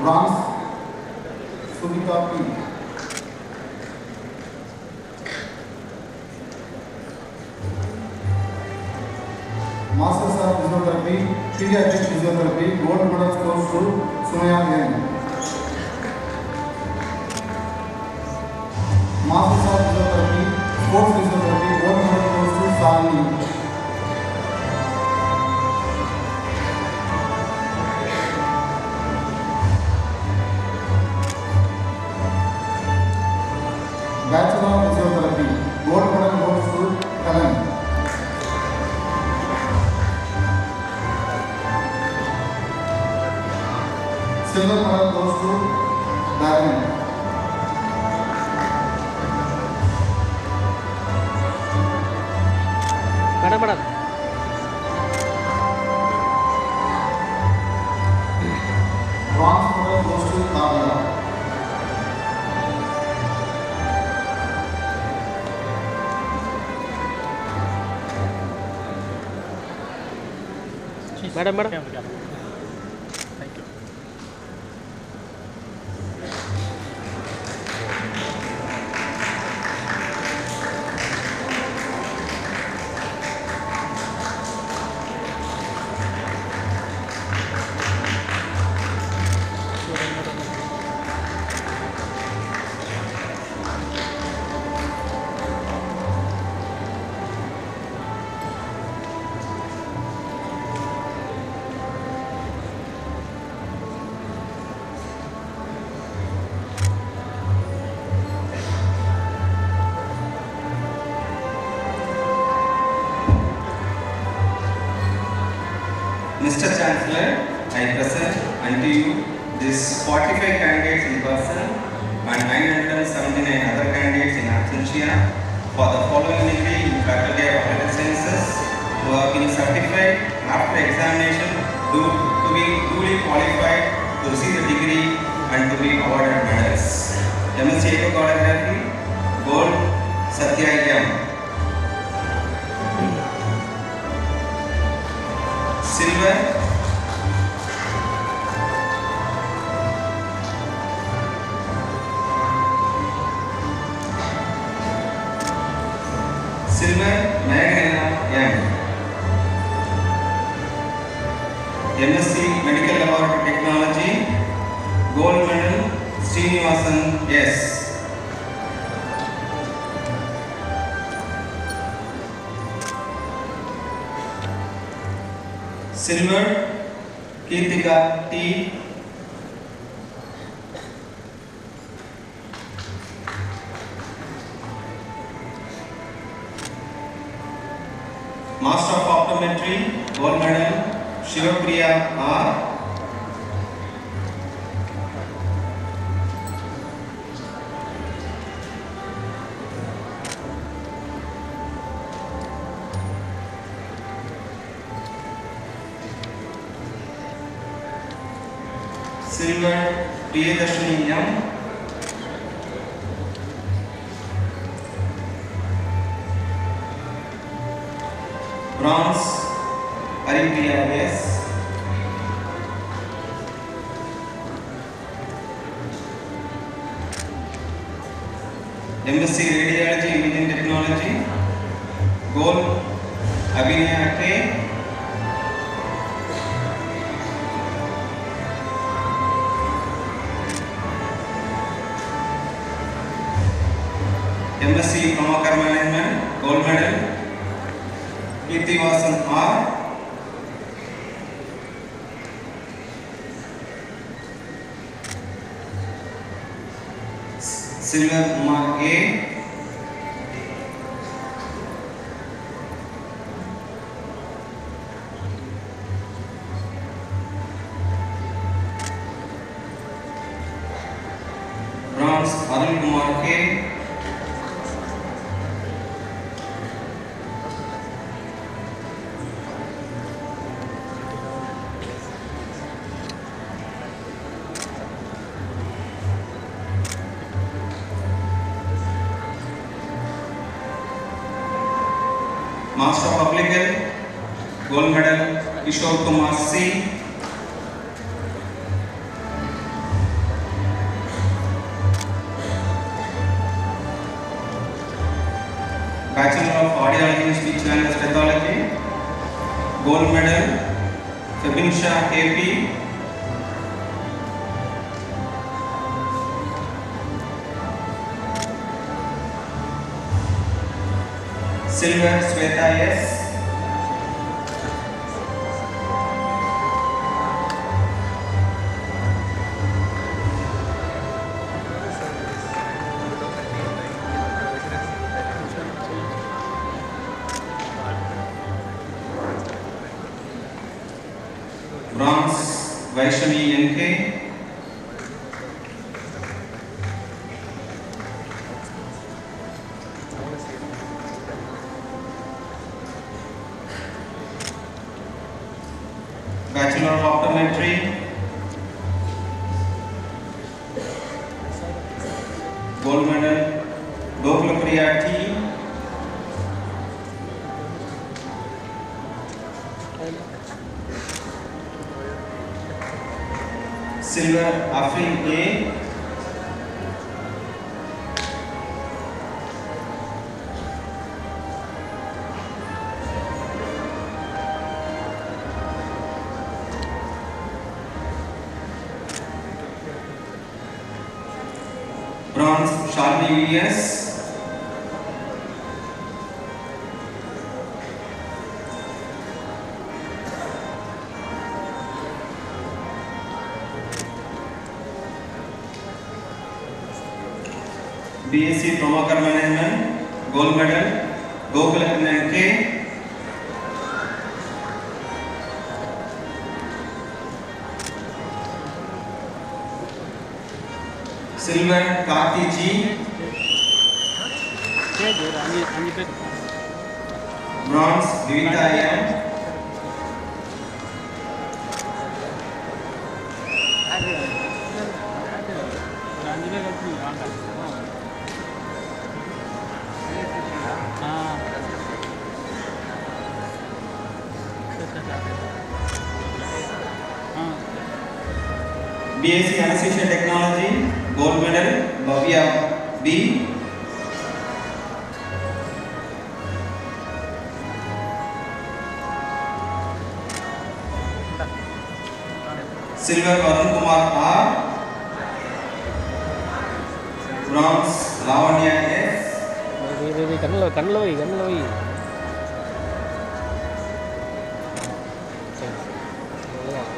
Bronze, Sumita P. Masters of Physiotherapy, Pediatric Physiotherapy, Gold Medal goes to Sumaya N. Masters of Physiotherapy, Sports Physiotherapy, Gold Medal goes to Salem. Chairman. Madam. Bronze medal goes to Thavathiru. Madam. Mr. Chancellor, I present unto you these 45 candidates in person and 979 other candidates in absentia for the following degree in Faculty of Applied Sciences who have been certified after examination to be duly qualified to receive the degree and to be awarded medals. MSc Ecography, Gold, Satya M. Silver, Meghana M. MSc Medical Laboratory Technology, Gold Medal, Srinivasan S. Silver, Kirtika T. Master of Optometry, Gold Medal, Shivapriya R. Silver, Priyadashini M. Bronze, Haripriya S. MSc Radiology Imaging Technology, Gold, Vinayaka K. MSc Promoter Management, Gold Medal, Kirtivasan R. Silver Kumar A. Bronze Arun Kumar K. Master of Public Health, Gold Medal, Kishore Kumar C. Bachelor of Audiology and Speech Language Pathology, Gold Medal, Fabinsha KP. Silver, Sweta S. Bronze, Vaishnavi NK. Bachelor of Optometry, Gold Medal, Gokulapriya T, Silver Afrin A, Bronze Shalini VS, BSc Promoter Management, Gold Medal, Gokulapriya K, Silver Karthi G, Bronze Vivita M, BSc Anesthesia Technology, Gold Medal, Bhavya B, Silver Varun Kumar R, Bronze Lavanya S, கண்ணில் வை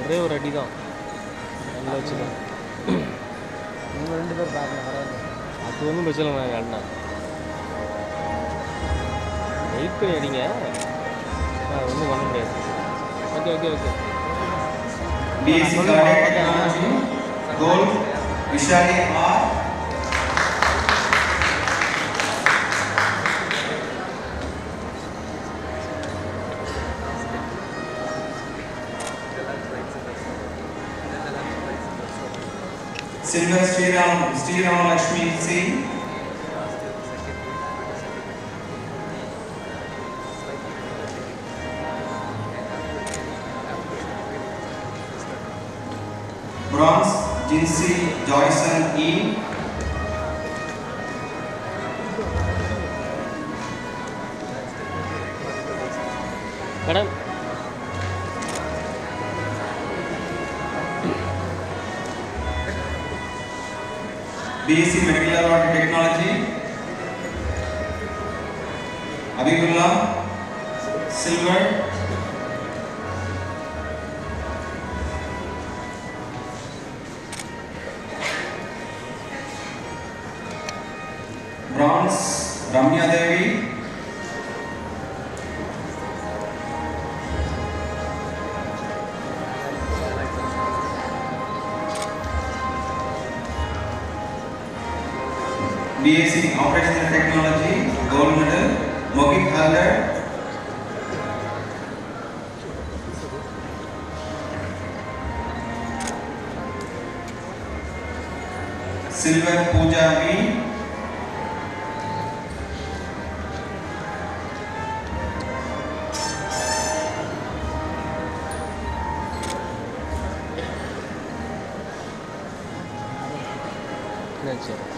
ஒரே ஒரு அடி தான் கண்ணில் வச்சுக்கலாம். நீங்கள் 2 பேர் பாருங்க, அது ஒன்றும் பிரச்சனை இல்லை. நாங்கள் அண்ணா வெயிட் பண்ணி அடிங்க, ஒன்றும் பண்ண முடியாது. Okay okay okay. BSc Cardiac Technology, Gold Vishali R, Silver Sriram Lakshmi C, Bronze Jinsi Joyson E, madam BSc Medical Laboratory Technology, Abibullah Silver, Bronze Ramya Devi, BSc Operational Technology, Gold Medal, Mohit Halder, Silver Pooja V,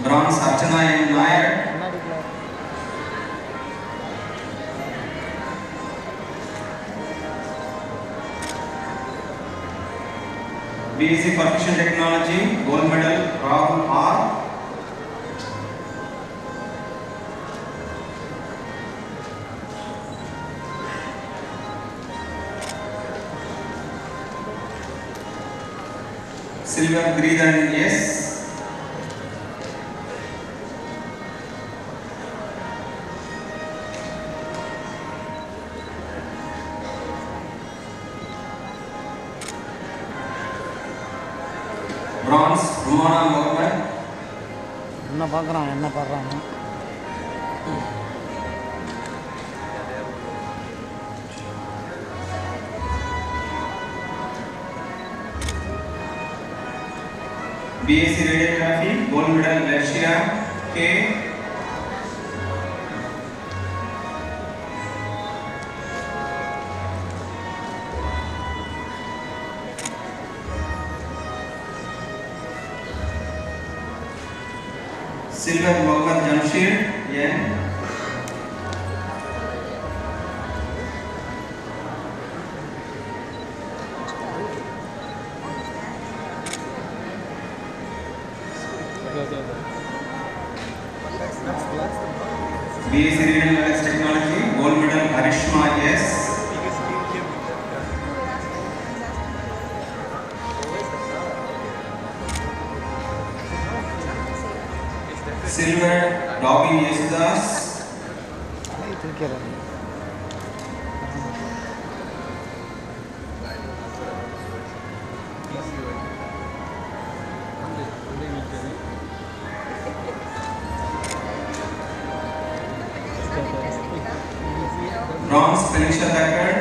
Bronze Archana M. Nair, BSc Perfusion Technology, Gold Medal, Rahul R, Silver Giridharan S, Bronze Rumana Mohammed, என்ன பார்க்குறாங்க BSc Radiography, Gold Medal Lashia K. Silver Mohammad Jamshid N. BSc Renewable Technology, Gold Medal Arishma S. Silver Robin Yesudas. Bronze Felicia Thacker.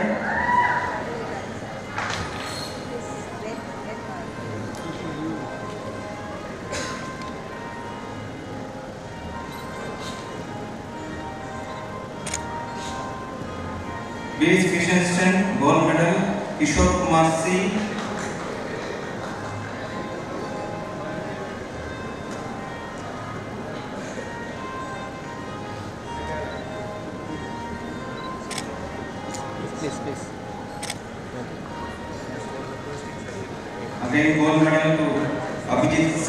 BS Fisherson, Gold Medal, Kishore Kumar C. Please. Again, Gold Medal to Abhijit C.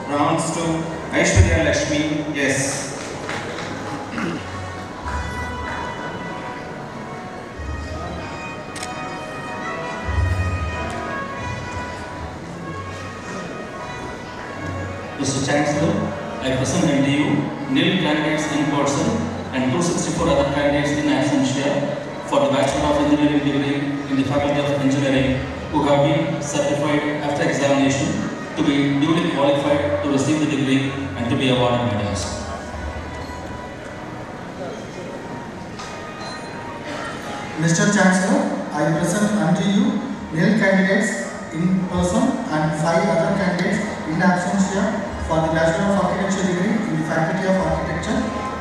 Bronze to Aishwarya Lakshmi, yes. Mr. Chancellor, I present unto you nil candidates in person and 264 other candidates in absentia for the Bachelor of Engineering degree in the Faculty of Engineering who have been certified after examination to be duly qualified to receive the degree and to be awarded medals. Mr. Chancellor, I present unto you nil candidates in person and 5 other candidates in absentia for the Bachelor of Architecture degree in the Faculty of Architecture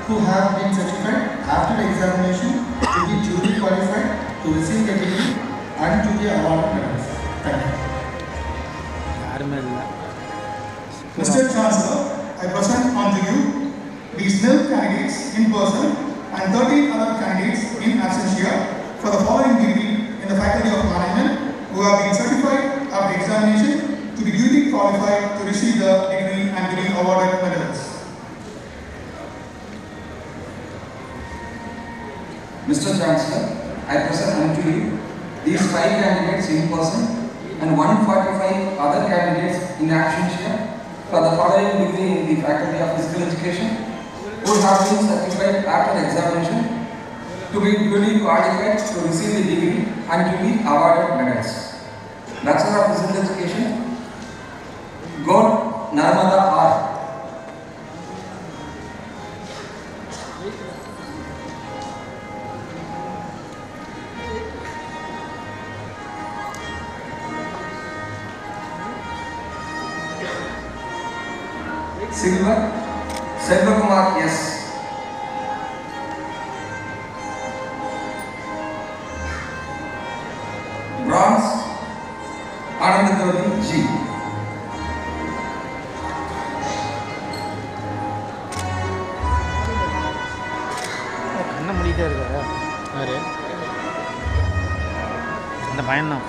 who have been certified after the examination to be duly qualified to receive the degree and to be awarded medals. Thank you. Mr. Chancellor, I present unto you these nil candidates in person and 13 other candidates in absentia for the following degree in the Faculty of Management who have been certified after examination to be duly qualified to receive the degree and to be awarded medals. Mr. Chancellor, I present unto you these 5 candidates in person and 145 other candidates in absentia for the following degree in the Faculty of Physical Education who have been certified after examination to be duly qualified to receive the degree and to be awarded medals. Bachelor of Physical Education, Gold Narmada R. Silver, Selvakumar S. Bronze, Anandadori G. கண்ணை மூடிட்டே இருக்காரு யாரு அந்த பையன் தான்.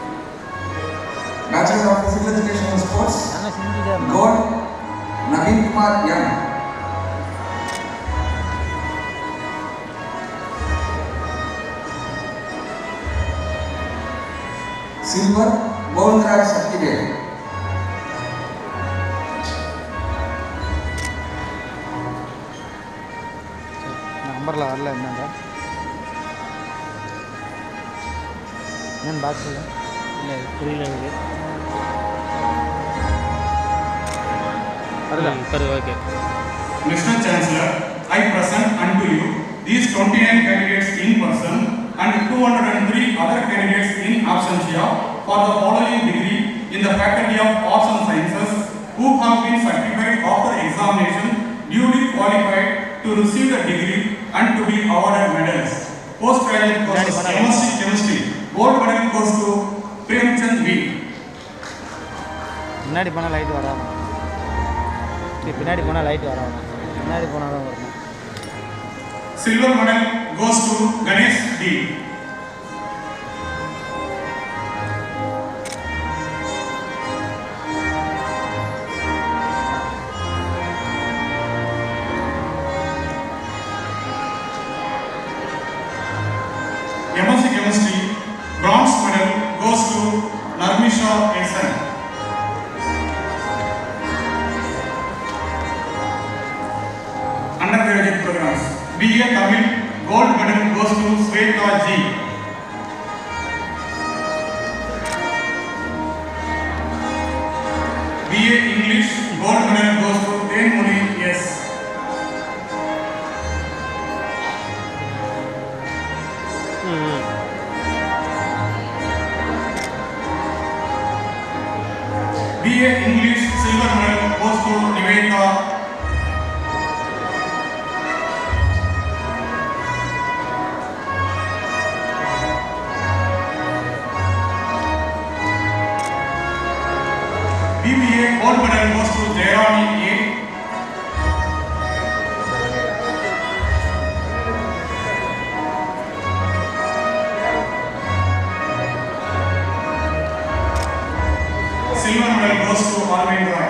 Bachelor of Physical Education and Sports, Gold, Naveen Kumar M. Silver, Gold certificate. நம்பரில் வரல என்னங்க என்னன்னு பாக்ஸில் இல்லை புரியல எனக்கு. Okay. Mr. Chancellor, I present unto you these 29 candidates in person and 203 other candidates in absentia for the following degree in the Faculty of Arts and Sciences who have been certified after examination, duly qualified to receive the degree and to be awarded medals. Postgraduate courses MSc Chemistry, gold medal goes to Preeminence V. முன்னாடி போனால் light வராமல் பின்னாடி போனால் light வராமல் முன்னாடி போனால் தான் வரணும். Silver medal goes to Ganesh D. MSc Chemistry bronze medal goes to Narmisha Esan. Undergraduate programs. BA Tamil gold medal goes to Sweta G. BA English gold medal goes to Thirumuruga S. BA English silver medal goes to Vinayaka. BBA gold medal goes to Jayarani A. Silver medal goes to Arvind Roy.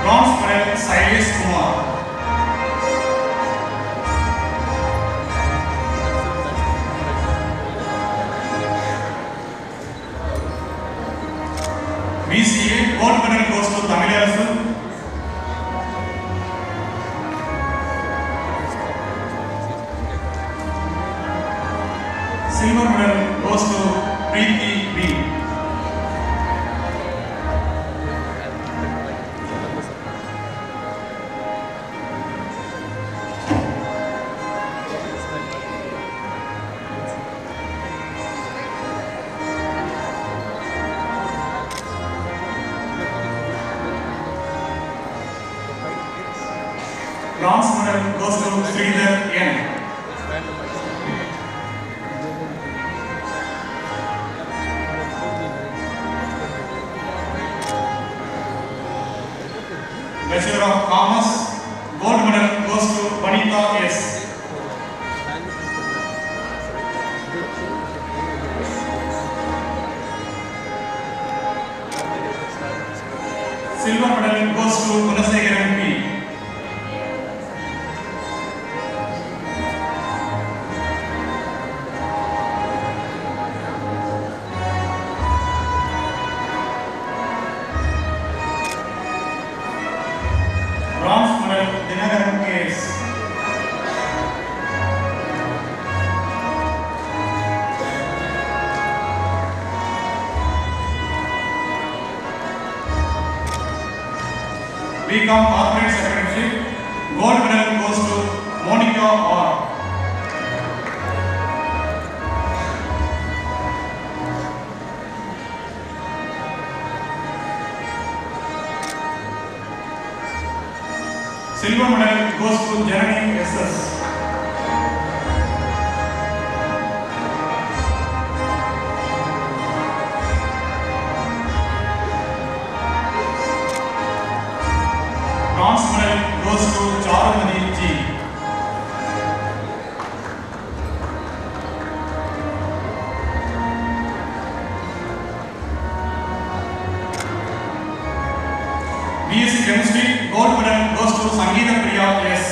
Bronze medal Sailesh Kumar. BCA gold medal goes to Tamilarasu. Silver medal goes to Preeti B. Bronze medal goes to Sridhar N. Bachelor of Commerce gold medal goes to Vanita S. Silver medal goes to Gunasegaran P. Bronze medal Dinagaran K.S. BCom Corporate Secretary gold medal goes to Monica R. Silver medal goes to Janani SS. Bronze medal goes to Charumadi G. BSc Chemistry gold medal goes to Sangeeta Priya S.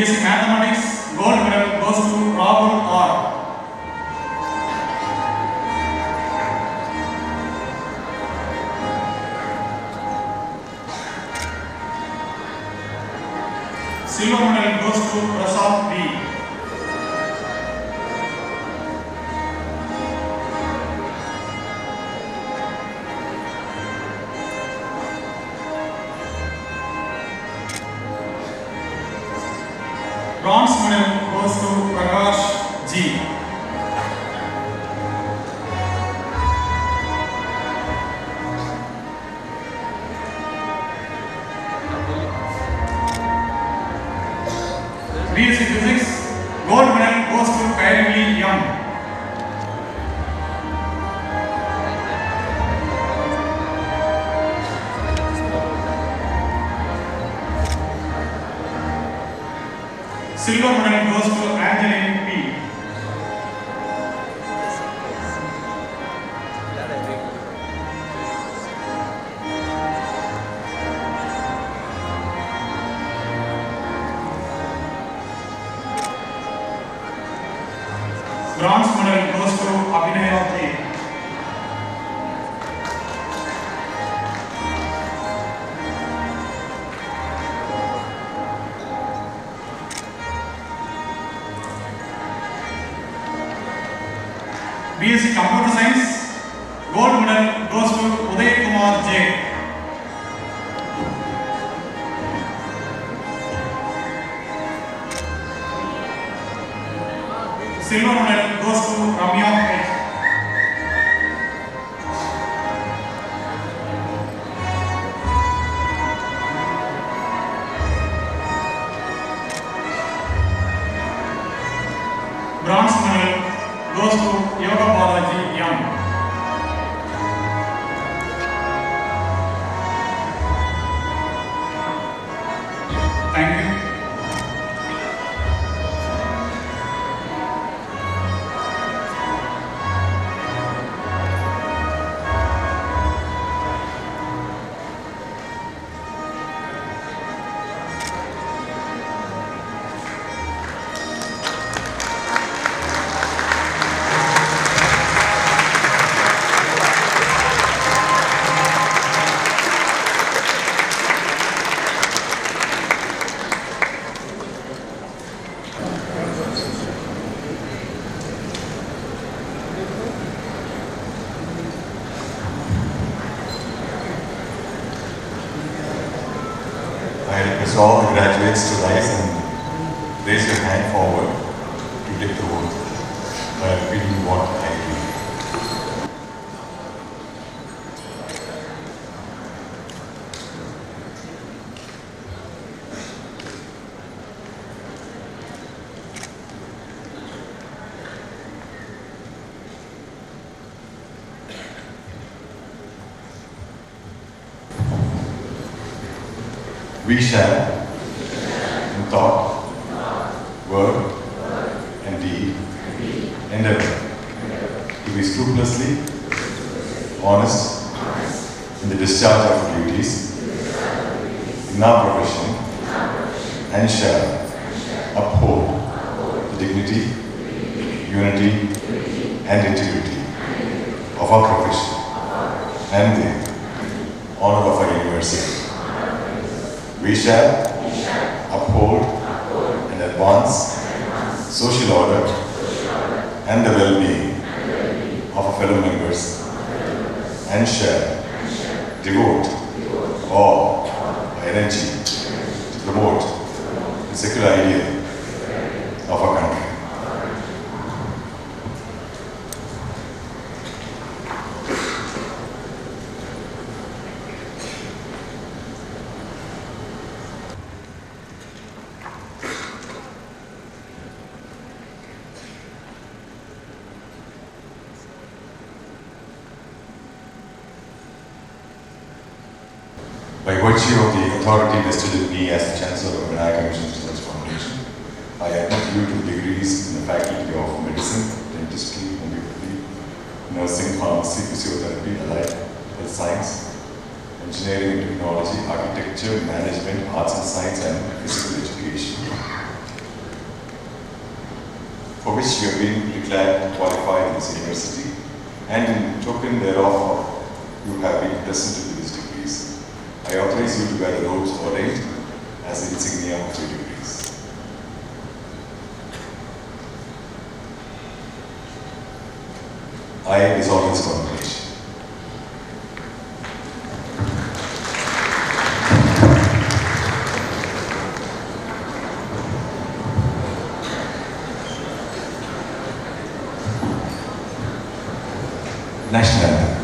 BSc Mathematics gold medal goes to Rahul R. Silver medal goes to Prasad B. Bronze medal goes to Prakash G. BSc Physics gold medal goes to Kairili Young. Silver medal goes to Angeline P. Bronze medal goes to Abhinaya J. BSc Computer Science gold medal goes to Uday Kumar J. Silver medal goes to Ramya H. Bronze medal goes to Yoga Balaji Young. Thank you. I request all the graduates to rise and raise your hand forward to take the oath. I repeat what I read. We shall, in thought, word, and deed, endeavor to be scrupulously honest in the discharge of duties in our profession, and shall uphold the dignity, unity, and integrity of our profession and the honor of our university. We shall uphold and advance social order and the well-being of our fellow members, and shall devote all our energy to promote the secular ideal of our country. By virtue of the authority vested in me as the Chancellor of Vinayaka Missions Research Foundation, I admit you to degrees in the Faculty of Medicine, Dentistry, Homeopathy, Nursing, Pharmacy, Physiotherapy, Allied Health Science, Engineering and Technology, Architecture, Management, Arts and Science, and Physical Education. for which you have been declared qualified in this university, and in token thereof you have been presented with these degrees. I authorize you to wear the robes ordained as the insignia of your degrees. I dissolve this convocation. National Anthem.